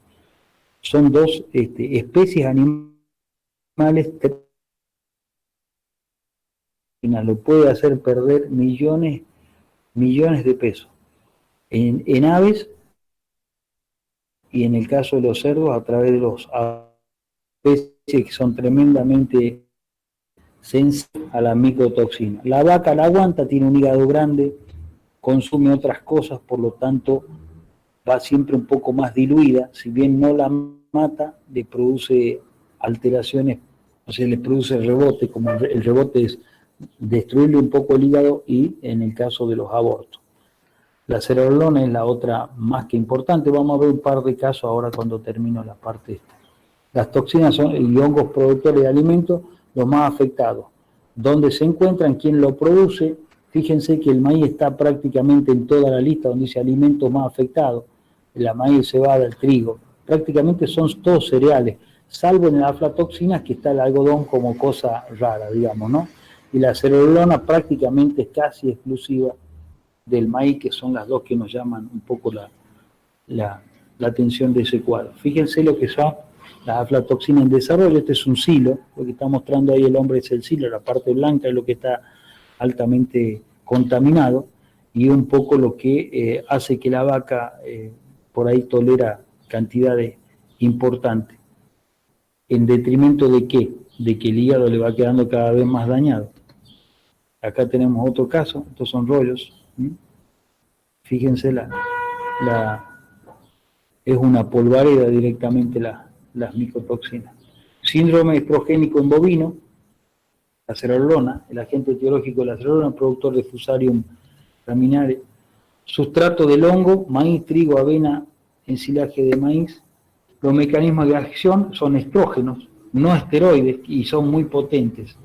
Son dos especies animales, lo puede hacer perder millones de pesos. En aves y en el caso de los cerdos a través de los especies que son tremendamente sensibles a la micotoxina. La vaca la aguanta, tiene un hígado grande, consume otras cosas, por lo tanto va siempre un poco más diluida, si bien no la mata, le produce alteraciones, o sea, le produce rebote, como el rebote es destruirle un poco el hígado, y en el caso de los abortos. La cerebrolona es la otra más que importante, vamos a ver un par de casos ahora cuando termino la parte esta. Las toxinas son y hongos productores de alimentos los más afectados. ¿Dónde se encuentran? ¿Quién lo produce? Fíjense que el maíz está prácticamente en toda la lista donde dice alimentos más afectados. La maíz, cebada, el trigo, prácticamente son todos cereales, salvo en las aflatoxinas que está el algodón como cosa rara, digamos, ¿no? Y la cerebrolona prácticamente es casi exclusiva del maíz, que son las dos que nos llaman un poco la atención de ese cuadro. Fíjense lo que son las aflatoxinas en desarrollo. Este es un silo, lo que está mostrando ahí el hombre es el silo, la parte blanca es lo que está altamente contaminado, y un poco lo que hace que la vaca por ahí tolera cantidades importantes. ¿En detrimento de qué? De que el hígado le va quedando cada vez más dañado. Acá tenemos otro caso, estos son rollos. Fíjense, es una polvareda directamente las micotoxinas. Síndrome estrogénico en bovino, la cerebrolona, el agente etiológico de la cerebrolona, productor de Fusarium laminares. Sustrato del hongo, maíz, trigo, avena, ensilaje de maíz. Los mecanismos de acción son estrógenos, no esteroides, y son muy potentes.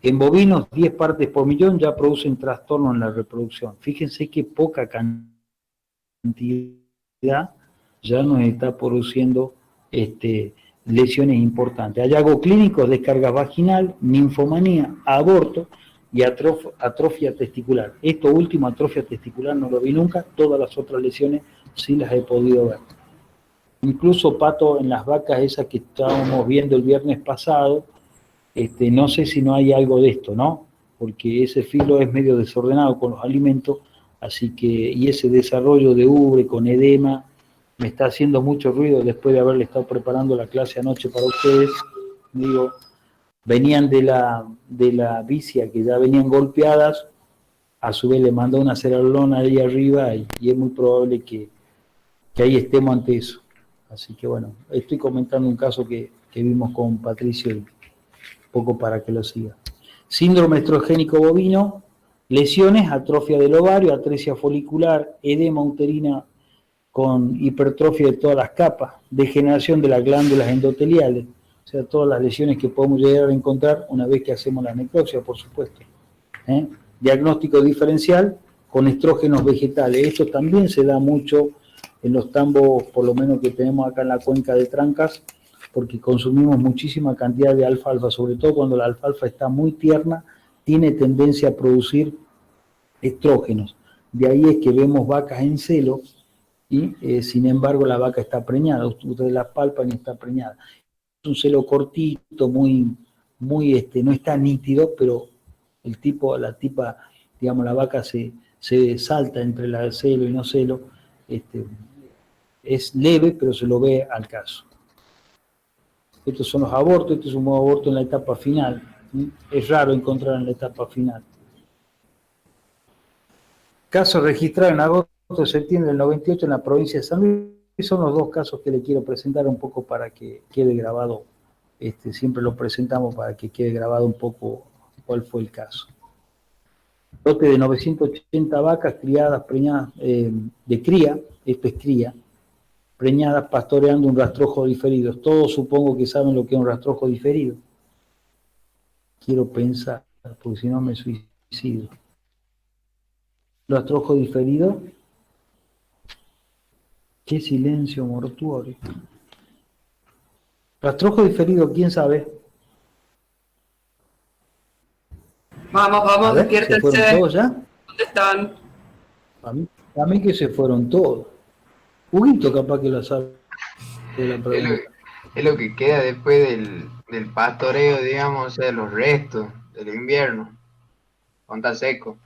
En bovinos, 10 partes por millón ya producen trastorno en la reproducción. Fíjense qué poca cantidad ya nos está produciendo lesiones importantes. Hallazgos clínicos, descarga vaginal, ninfomanía, aborto y atrofia testicular. Esto último, atrofia testicular, no lo vi nunca, todas las otras lesiones sí las he podido ver. Incluso, Pato, en las vacas esas que estábamos viendo el viernes pasado, no sé si no hay algo de esto, ¿no? Porque ese filo es medio desordenado con los alimentos, así que, y ese desarrollo de ubre con edema, me está haciendo mucho ruido después de haberle estado preparando la clase anoche para ustedes. Digo, venían de la vicia, que ya venían golpeadas, a su vez le mandó una cerebrolona ahí arriba, y es muy probable que ahí estemos ante eso. Así que bueno, estoy comentando un caso que vimos con Patricio, un poco para que lo siga. Síndrome estrogénico bovino, lesiones, atrofia del ovario, atresia folicular, edema uterina con hipertrofia de todas las capas, degeneración de las glándulas endoteliales, o sea, todas las lesiones que podemos llegar a encontrar una vez que hacemos la necropsia, por supuesto. Diagnóstico diferencial con estrógenos vegetales. Esto también se da mucho en los tambos, por lo menos que tenemos acá en la cuenca de Trancas, porque consumimos muchísima cantidad de alfalfa, sobre todo cuando la alfalfa está muy tierna, tiene tendencia a producir estrógenos. De ahí es que vemos vacas en celo y, sin embargo, la vaca está preñada. Ustedes la palpan y está preñada. Es un celo cortito, muy no está nítido, pero el tipo, la tipa, digamos, la vaca se salta entre la celo y no celo. Es leve, pero se lo ve al caso. Estos son los abortos, este es un aborto en la etapa final. Es raro encontrar en la etapa final. Caso registrado en agosto-septiembre del 98 en la provincia de San Luis. Son los dos casos que le quiero presentar un poco para que quede grabado. Siempre lo presentamos para que quede grabado un poco cuál fue el caso. Lote de 980 vacas criadas, preñadas, de cría, esto es cría, preñadas pastoreando un rastrojo diferido. Todos supongo que saben lo que es un rastrojo diferido. Quiero pensar, porque si no me suicido. Rastrojo diferido. Qué silencio mortuorio. Rastrojo diferido, ¿quién sabe? Vamos, despiértense. ¿Se fueron todos ya? ¿Dónde están? A mí que se fueron todos. Huguito capaz que lo sabe de la pregunta. Es lo que queda después del pastoreo, digamos, o sea, los restos del invierno. Cuando está seco.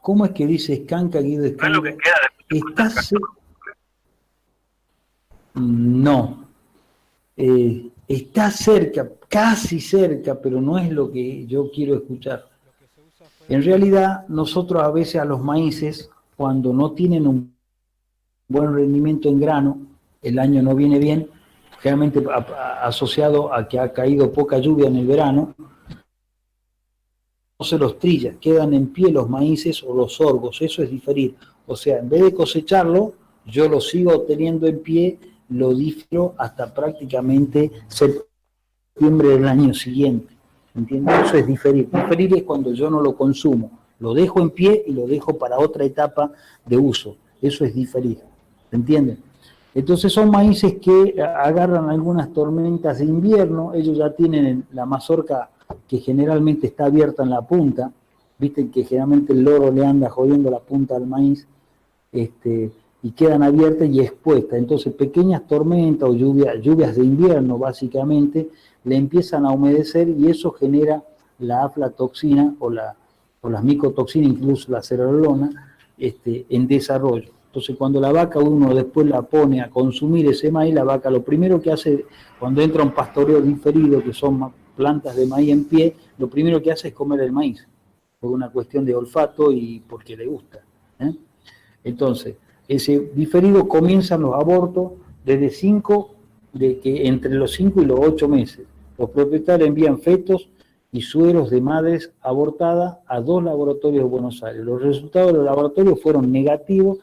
¿Cómo es que dice Escanca, Guido Escanca? ¿Está seco? No. Está cerca, casi cerca, pero no es lo que yo quiero escuchar. En realidad, nosotros a veces a los maíces, cuando no tienen un buen rendimiento en grano, el año no viene bien, generalmente asociado a que ha caído poca lluvia en el verano, no se los trilla, quedan en pie los maíces o los sorgos, eso es diferir. O sea, en vez de cosecharlo, yo lo sigo teniendo en pie, lo difro hasta prácticamente septiembre del año siguiente. ¿Entiendes? Eso es diferir. Diferir es cuando yo no lo consumo, lo dejo en pie y lo dejo para otra etapa de uso. Eso es diferir. ¿Entienden? Entonces son maíces que agarran algunas tormentas de invierno, ellos ya tienen la mazorca que generalmente está abierta en la punta, viste que generalmente el loro le anda jodiendo la punta al maíz, y quedan abiertas y expuestas. Entonces pequeñas tormentas o lluvias de invierno básicamente le empiezan a humedecer y eso genera la aflatoxina o las micotoxinas, incluso la cerebrolona, en desarrollo. Entonces cuando la vaca uno después la pone a consumir ese maíz, la vaca lo primero que hace cuando entra un pastoreo diferido, que son plantas de maíz en pie, lo primero que hace es comer el maíz, por una cuestión de olfato y porque le gusta. Entonces, ese diferido comienzan los abortos desde entre los 5 y los 8 meses. Los propietarios envían fetos y sueros de madres abortadas a 2 laboratorios de Buenos Aires. Los resultados de los laboratorios fueron negativos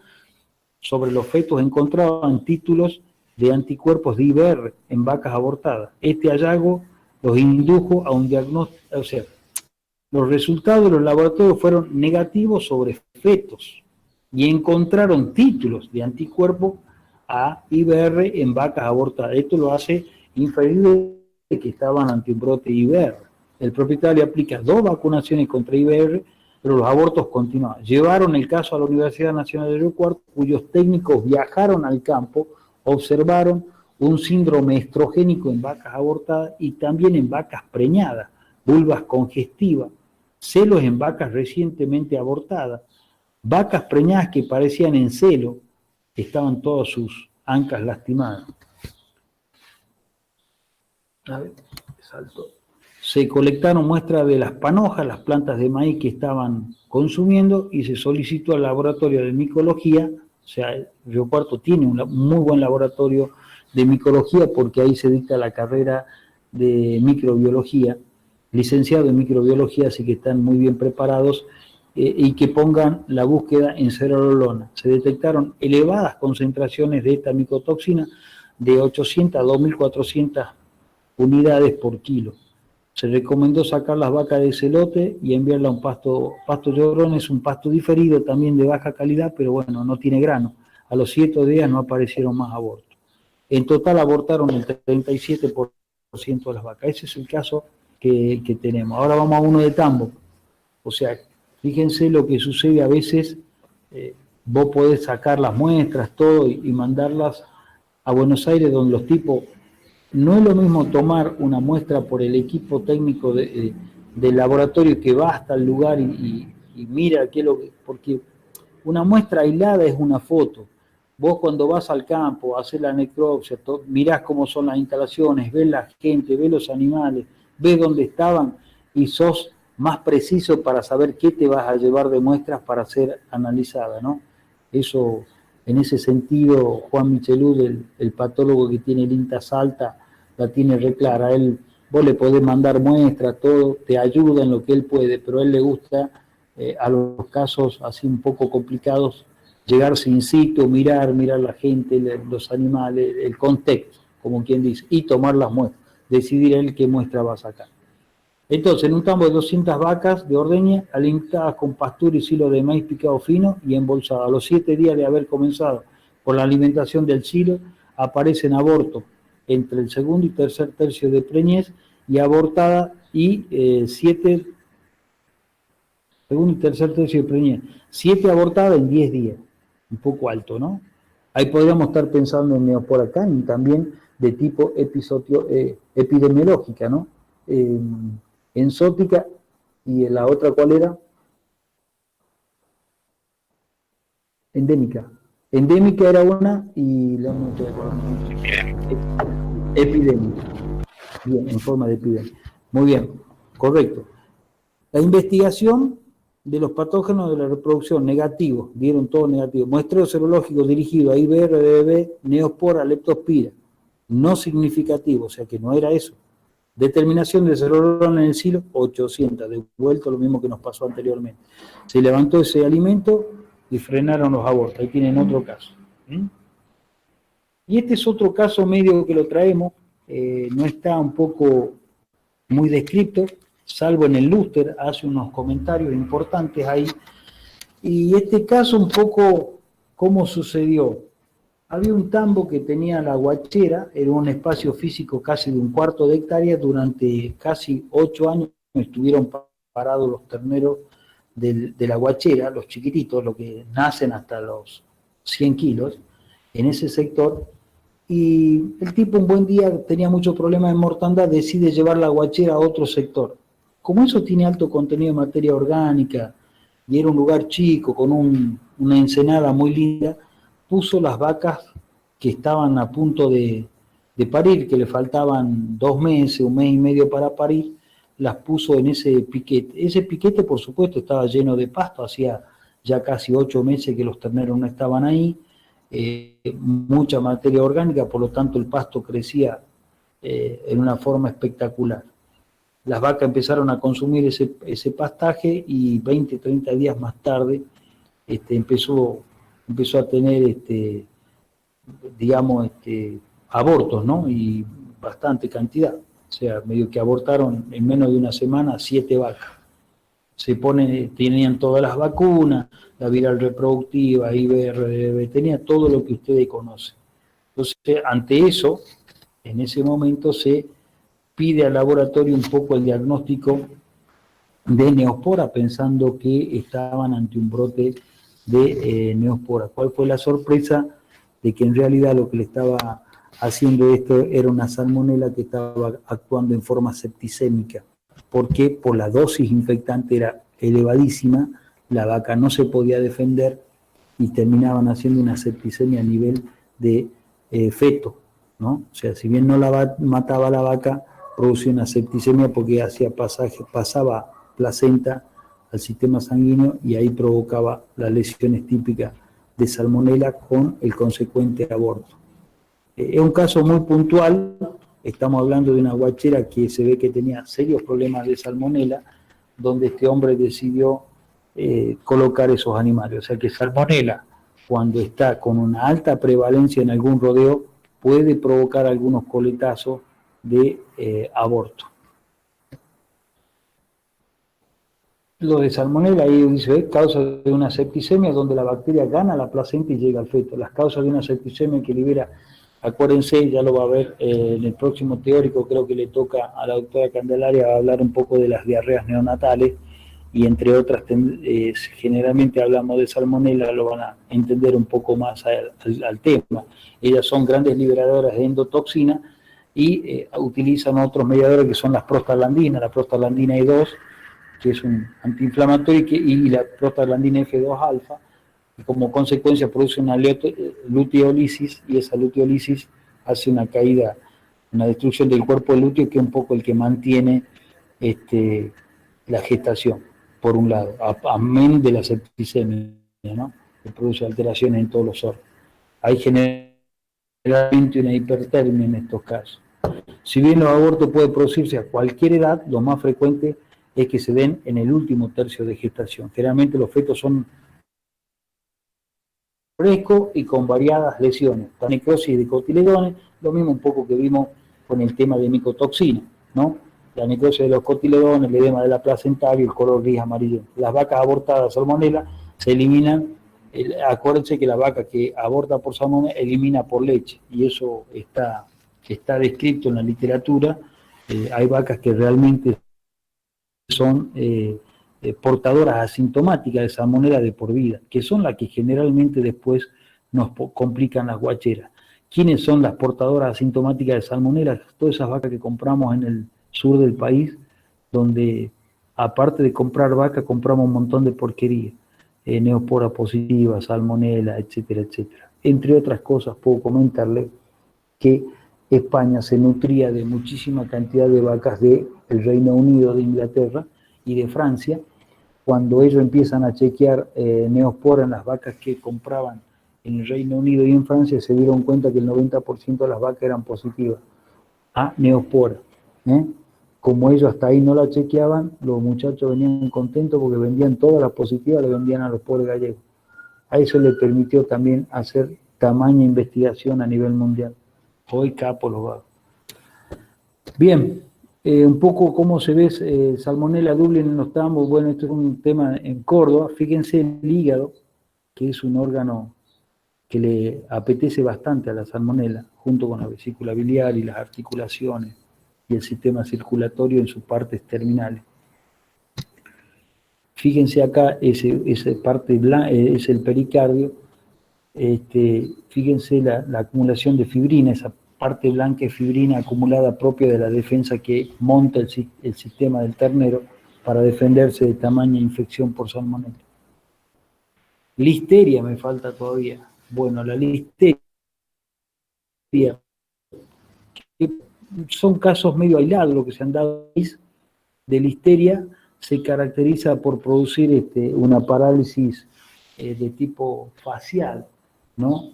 sobre los fetos encontrados en títulos de anticuerpos de IBR en vacas abortadas. Este hallazgo los indujo a un diagnóstico, o sea, los resultados de los laboratorios fueron negativos sobre fetos y encontraron títulos de anticuerpos a IBR en vacas abortadas. Esto lo hace inferir de que estaban ante un brote IBR. El propietario aplica 2 vacunaciones contra IBR, pero los abortos continuaban. Llevaron el caso a la Universidad Nacional de Río Cuarto, cuyos técnicos viajaron al campo, observaron un síndrome estrogénico en vacas abortadas y también en vacas preñadas, vulvas congestivas, celos en vacas recientemente abortadas, vacas preñadas que parecían en celo, estaban todas sus ancas lastimadas. A ver, salto. Se colectaron muestras de las panojas, las plantas de maíz que estaban consumiendo y se solicitó al laboratorio de micología, o sea, Río Cuarto tiene un muy buen laboratorio de micología porque ahí se dicta la carrera de microbiología, licenciado en microbiología, así que están muy bien preparados, y que pongan la búsqueda en cerebrolona. Se detectaron elevadas concentraciones de esta micotoxina de 800 a 2.400 unidades por kilo. Se recomendó sacar las vacas de celote y enviarla a un pasto llorón. Es un pasto diferido también de baja calidad, pero bueno, no tiene grano. A los 7 días no aparecieron más abortos. En total abortaron el 37% de las vacas. Ese es el caso que tenemos. Ahora vamos a uno de tambo. O sea, fíjense lo que sucede a veces. Vos podés sacar las muestras, todo, y mandarlas a Buenos Aires, donde los tipos... No es lo mismo tomar una muestra por el equipo técnico del laboratorio que va hasta el lugar y mira qué es lo que... Porque una muestra aislada es una foto. Vos cuando vas al campo, haces la necropsia, mirás cómo son las instalaciones, ves la gente, ves los animales, ves dónde estaban y sos más preciso para saber qué te vas a llevar de muestras para ser analizada, ¿no? Eso, en ese sentido, Juan Michelud, el patólogo que tiene el INTA Salta, la tiene re clara. Vos le podés mandar muestras, todo, te ayuda en lo que él puede, pero a él le gusta, a los casos así un poco complicados, llegarse in situ, mirar la gente, los animales, el contexto, como quien dice, y tomar las muestras, decidir él qué muestra va a sacar. Entonces, en un tambo de 200 vacas de ordeña, alimentadas con pastura y silo de maíz picado fino y embolsada. A los 7 días de haber comenzado con la alimentación del silo, aparecen abortos entre el segundo y tercer tercio de preñez y abortada y 7 segundo y tercer tercio de preñez. 7 abortadas en 10 días. Un poco alto, ¿no? Ahí podríamos estar pensando en Neospora cani, también de tipo epidemiológica, ¿no? Enzótica, y la otra, ¿cuál era? Endémica. Endémica era una, y la otra, epidémica. Bien, en forma de epidemia. Muy bien, correcto. La investigación de los patógenos de la reproducción negativos, dieron todo negativo. Muestreo serológico dirigido a IBR, Neospora, Leptospira, no significativo, o sea que no era eso. Determinación de serolón en el silo, 800, devuelto lo mismo que nos pasó anteriormente. Se levantó ese alimento y frenaron los abortos. Ahí tienen otro caso. Y este es otro caso medio que lo traemos, no está un poco muy descrito, salvo en el Luster, hace unos comentarios importantes ahí. Y este caso un poco, ¿cómo sucedió? Había un tambo que tenía la guachera, era un espacio físico casi de 1/4 de hectárea, durante casi 8 años estuvieron parados los terneros de la guachera, los chiquititos, los que nacen hasta los 100 kilos, en ese sector, y el tipo un buen día tenía muchos problemas de mortandad, decide llevar la guachera a otro sector. Como eso tiene alto contenido de materia orgánica, y era un lugar chico, con una ensenada muy linda, puso las vacas que estaban a punto de parir, que le faltaban 2 meses, 1 mes y medio para parir, las puso en ese piquete. Ese piquete, por supuesto, estaba lleno de pasto, hacía ya casi 8 meses que los terneros no estaban ahí, mucha materia orgánica, por lo tanto el pasto crecía en una forma espectacular. Las vacas empezaron a consumir ese pastaje y 20, 30 días más tarde empezó a tener, abortos, ¿no? Y bastante cantidad. O sea, medio que abortaron en menos de una semana 7 vacas. Tenían todas las vacunas, la viral reproductiva, IBR, tenía todo lo que ustedes conocen. Entonces, ante eso, en ese momento se pide al laboratorio un poco el diagnóstico de Neospora, pensando que estaban ante un brote de Neospora. ¿Cuál fue la sorpresa? De que en realidad lo que le estaba haciendo esto era una salmonela que estaba actuando en forma septicémica. ¿Por qué? Por la dosis infectante era elevadísima, la vaca no se podía defender y terminaban haciendo una septicemia a nivel de feto, ¿no? O sea, si bien no la mataba la vaca, producía una septicemia porque pasaba placenta al sistema sanguíneo y ahí provocaba las lesiones típicas de salmonela con el consecuente aborto. Es un caso muy puntual, estamos hablando de una guachera que se ve que tenía serios problemas de salmonela, donde este hombre decidió colocar esos animales. O sea que salmonela, cuando está con una alta prevalencia en algún rodeo, puede provocar algunos coletazos de aborto. Lo de salmonela, ahí dice, es causa de una septicemia donde la bacteria gana la placenta y llega al feto. Las causas de una septicemia que libera, acuérdense, ya lo va a ver en el próximo teórico, creo que le toca a la doctora Candelaria hablar un poco de las diarreas neonatales, y entre otras, generalmente hablamos de salmonela, lo van a entender un poco más al tema. Ellas son grandes liberadoras de endotoxina y utilizan otros mediadores que son las prostaglandinas, la prostaglandina E2, que es un antiinflamatorio, y la prostaglandina F2 alfa, y como consecuencia produce una luteólisis, y esa luteólisis hace una caída, una destrucción del cuerpo del lúteo, que es un poco el que mantiene la gestación, por un lado, amén de la septicemia, ¿no? Que produce alteraciones en todos los órganos. Hay generalmente una hipertermia en estos casos. Si bien los abortos pueden producirse a cualquier edad, lo más frecuente es que se den en el último tercio de gestación. Generalmente los fetos son frescos y con variadas lesiones, la necrosis de cotiledones, lo mismo un poco que vimos con el tema de micotoxina, ¿no? La necrosis de los cotiledones, el edema de la placentaria y el color gris amarillo. Las vacas abortadas salmonela se eliminan, acuérdense que la vaca que aborta por salmonela elimina por leche, y eso está descrito en la literatura. Hay vacas que realmente son portadoras asintomáticas de salmonela de por vida, que son las que generalmente después nos complican las guacheras. ¿Quiénes son las portadoras asintomáticas de salmonela? Todas esas vacas que compramos en el sur del país, donde aparte de comprar vaca, compramos un montón de porquería, neospora positiva, salmonela, etcétera, etcétera. Entre otras cosas, puedo comentarle que España se nutría de muchísima cantidad de vacas del Reino Unido, de Inglaterra y de Francia. Cuando ellos empiezan a chequear neospora en las vacas que compraban en el Reino Unido y en Francia, se dieron cuenta que el 90% de las vacas eran positivas a neospora. Como ellos hasta ahí no la chequeaban, los muchachos venían contentos porque vendían todas las positivas, le vendían a los pobres gallegos. A eso le permitió también hacer tamaña investigación a nivel mundial. Hoy capo los vagos. Bien, un poco cómo se ve Salmonella Dublin en los tambos. Bueno, esto es un tema en Córdoba. Fíjense el hígado, que es un órgano que le apetece bastante a la salmonela, junto con la vesícula biliar y las articulaciones y el sistema circulatorio en sus partes terminales. Fíjense acá, esa parte blanca es el pericardio. Fíjense la acumulación de fibrina, esa parte blanca es fibrina acumulada propia de la defensa que monta el sistema del ternero para defenderse de tamaña infección por salmonela. Listeria me falta todavía. Bueno, la listeria, son casos medio aislados lo que se han dado de listeria, se caracteriza por producir una parálisis de tipo facial, ¿no?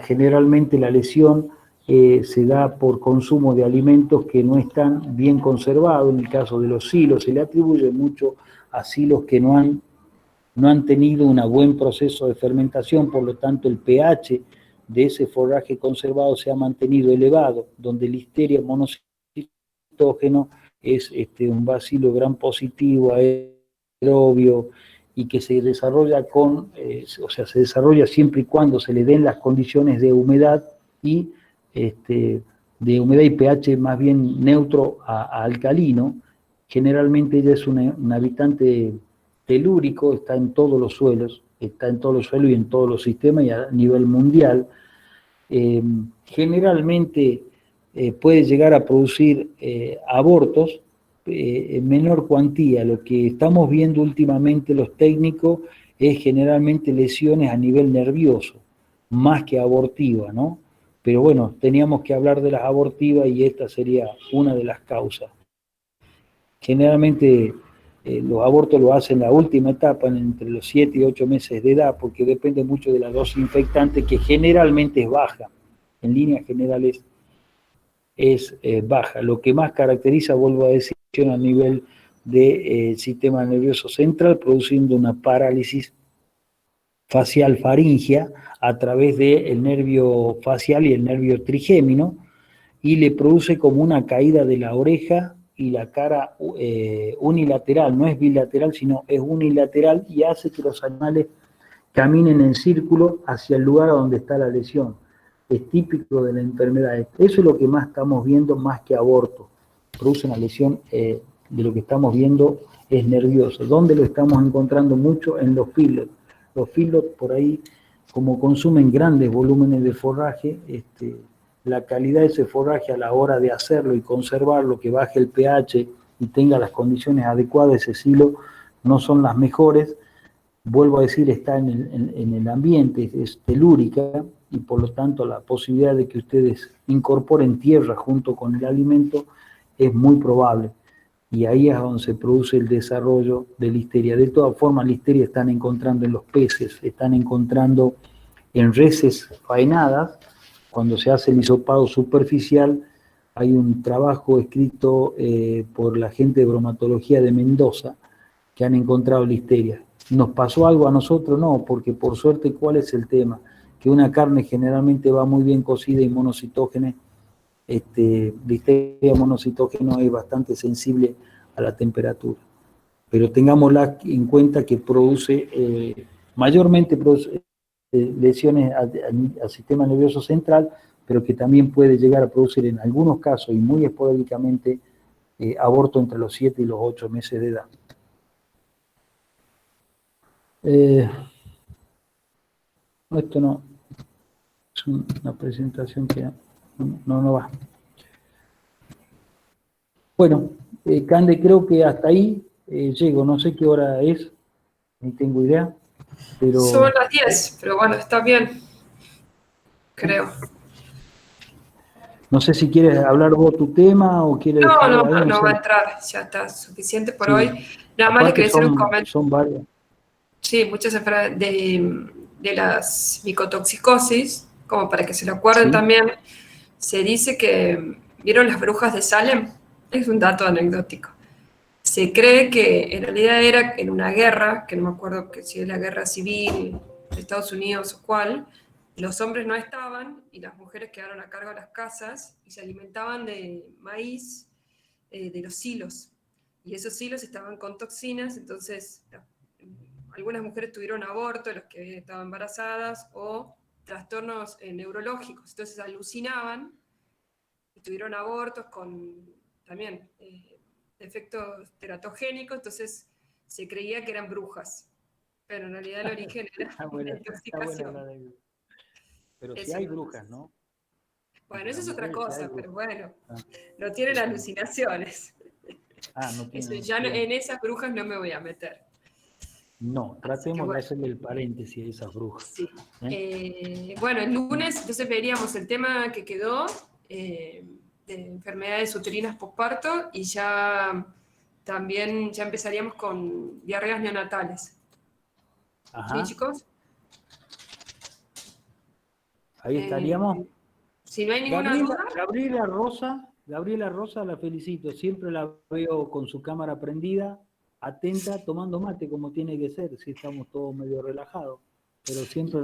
Generalmente la lesión se da por consumo de alimentos que no están bien conservados. En el caso de los silos, se le atribuye mucho a silos que no han tenido un buen proceso de fermentación, por lo tanto el pH de ese forraje conservado se ha mantenido elevado, donde Listeria monocitógeno es un bacilo gram positivo, aerobio, y que se desarrolla se desarrolla siempre y cuando se le den las condiciones de humedad y pH más bien neutro a alcalino. Generalmente ella es un habitante telúrico, está en todos los suelos y en todos los sistemas y a nivel mundial. Generalmente puede llegar a producir abortos en menor cuantía. Lo que estamos viendo últimamente los técnicos es generalmente lesiones a nivel nervioso, más que abortiva, ¿no? Pero bueno, teníamos que hablar de las abortivas y esta sería una de las causas. Generalmente los abortos lo hacen en la última etapa, entre los 7 y 8 meses de edad, porque depende mucho de la dosis infectante, que generalmente es baja. En líneas generales es baja. Lo que más caracteriza, vuelvo a decir, a nivel del sistema nervioso central, produciendo una parálisis facial faríngea a través del nervio facial y el nervio trigémino, y le produce como una caída de la oreja y la cara unilateral, no es bilateral, sino es unilateral, y hace que los animales caminen en círculo hacia el lugar donde está la lesión. Es típico de la enfermedad. Eso es lo que más estamos viendo, más que aborto. Produce una lesión, de lo que estamos viendo es nervioso. ¿Dónde lo estamos encontrando mucho? En los feedlots. Los feedlots por ahí, como consumen grandes volúmenes de forraje, la calidad de ese forraje a la hora de hacerlo y conservarlo, que baje el pH y tenga las condiciones adecuadas de ese silo, no son las mejores. Vuelvo a decir, está en el ambiente, es telúrica, y por lo tanto la posibilidad de que ustedes incorporen tierra junto con el alimento es muy probable. y ahí es donde se produce el desarrollo de listeria. De todas formas, listeria están encontrando en los peces, están encontrando en reses faenadas. Cuando se hace el hisopado superficial, hay un trabajo escrito por la gente de bromatología de Mendoza que han encontrado listeria. ¿Nos pasó algo a nosotros? No, porque por suerte, ¿cuál es el tema? Que una carne generalmente va muy bien cocida y monocitógena. Listeria monocitógeno es bastante sensible a la temperatura. Pero tengámosla en cuenta que produce, mayormente produce lesiones al sistema nervioso central, pero que también puede llegar a producir en algunos casos y muy esporádicamente aborto entre los 7 y los 8 meses de edad. Esto no es una presentación que no va. Bueno, Cande, creo que hasta ahí llego, no sé qué hora es, ni tengo idea, pero... Son las 10, pero bueno, está bien, creo. No sé si quieres hablar vos tu tema o quieres dejarlo ahí. No va a entrar, ya está suficiente por Sí. hoy. Nada más le quería hacer un comentario. Son varias. Sí, muchas enfermedades de las micotoxicosis, como para que se lo acuerden Sí. también, se dice que, ¿vieron las brujas de Salem? Es un dato anecdótico. Se cree que en realidad era en una guerra, que no me acuerdo que si es la guerra civil de Estados Unidos o cuál, los hombres no estaban y las mujeres quedaron a cargo de las casas y se alimentaban de maíz de los silos. Y esos silos estaban con toxinas, entonces algunas mujeres tuvieron aborto, los que estaban embarazadas, o trastornos neurológicos, entonces alucinaban y tuvieron abortos con también efectos teratogénicos, entonces se creía que eran brujas, pero en realidad el origen era una intoxicación. Pero si hay brujas, ¿no? Bueno, eso es otra cosa, pero bueno, no tienen alucinaciones. No tienen. Eso, ya en esas brujas no me voy a meter. No, tratemos de hacerle el paréntesis a esas brujas. Sí. Bueno, el lunes entonces veríamos el tema que quedó de enfermedades uterinas posparto y ya también ya empezaríamos con diarreas neonatales. Ajá. ¿Sí, chicos? Ahí estaríamos. Si no hay ninguna duda. Gabriela Rosa la felicito, siempre la veo con su cámara prendida, atenta, tomando mate como tiene que ser, si estamos todos medio relajados, pero siempre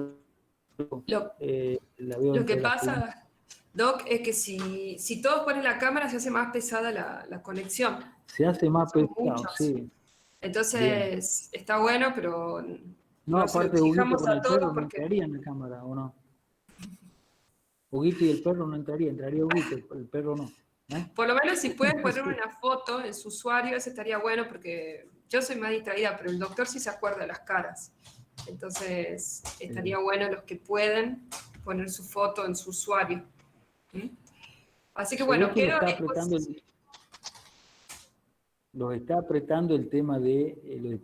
la veo. Lo que pasa, Doc, es que si todos ponen la cámara se hace más pesada la conexión. Se hace más pesado, muchos. Sí. Entonces, está bueno, pero no aparte Huguito con el perro no entraría en la cámara, ¿o no? Huguito y el perro no entraría Huguito, el perro no. Por lo menos si pueden poner una foto en su usuario, eso estaría bueno, porque yo soy más distraída, pero el doctor sí se acuerda de las caras. Entonces, estaría bueno los que pueden poner su foto en su usuario. ¿Mm? Así que bueno, quiero... Los está apretando el tema del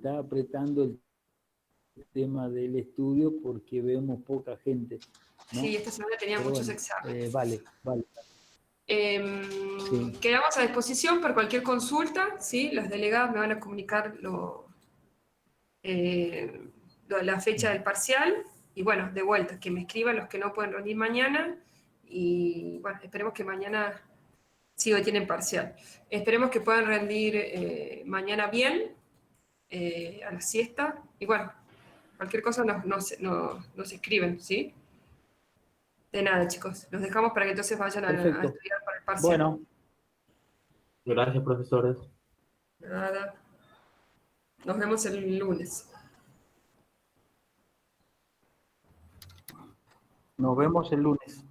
estudio porque vemos poca gente, ¿no? Sí, esta semana tenía muchos exámenes. Vale. Sí. Quedamos a disposición para cualquier consulta, ¿sí? Las delegadas me van a comunicar la fecha del parcial y bueno, de vuelta, que me escriban los que no pueden rendir mañana y bueno, esperemos que mañana sí hoy tienen parcial. Esperemos que puedan rendir mañana bien a la siesta y bueno, cualquier cosa nos escriben, ¿sí? De nada, chicos. Los dejamos para que entonces vayan a estudiar para el parcial. Bueno. Gracias, profesores. Nada. Nos vemos el lunes. Nos vemos el lunes.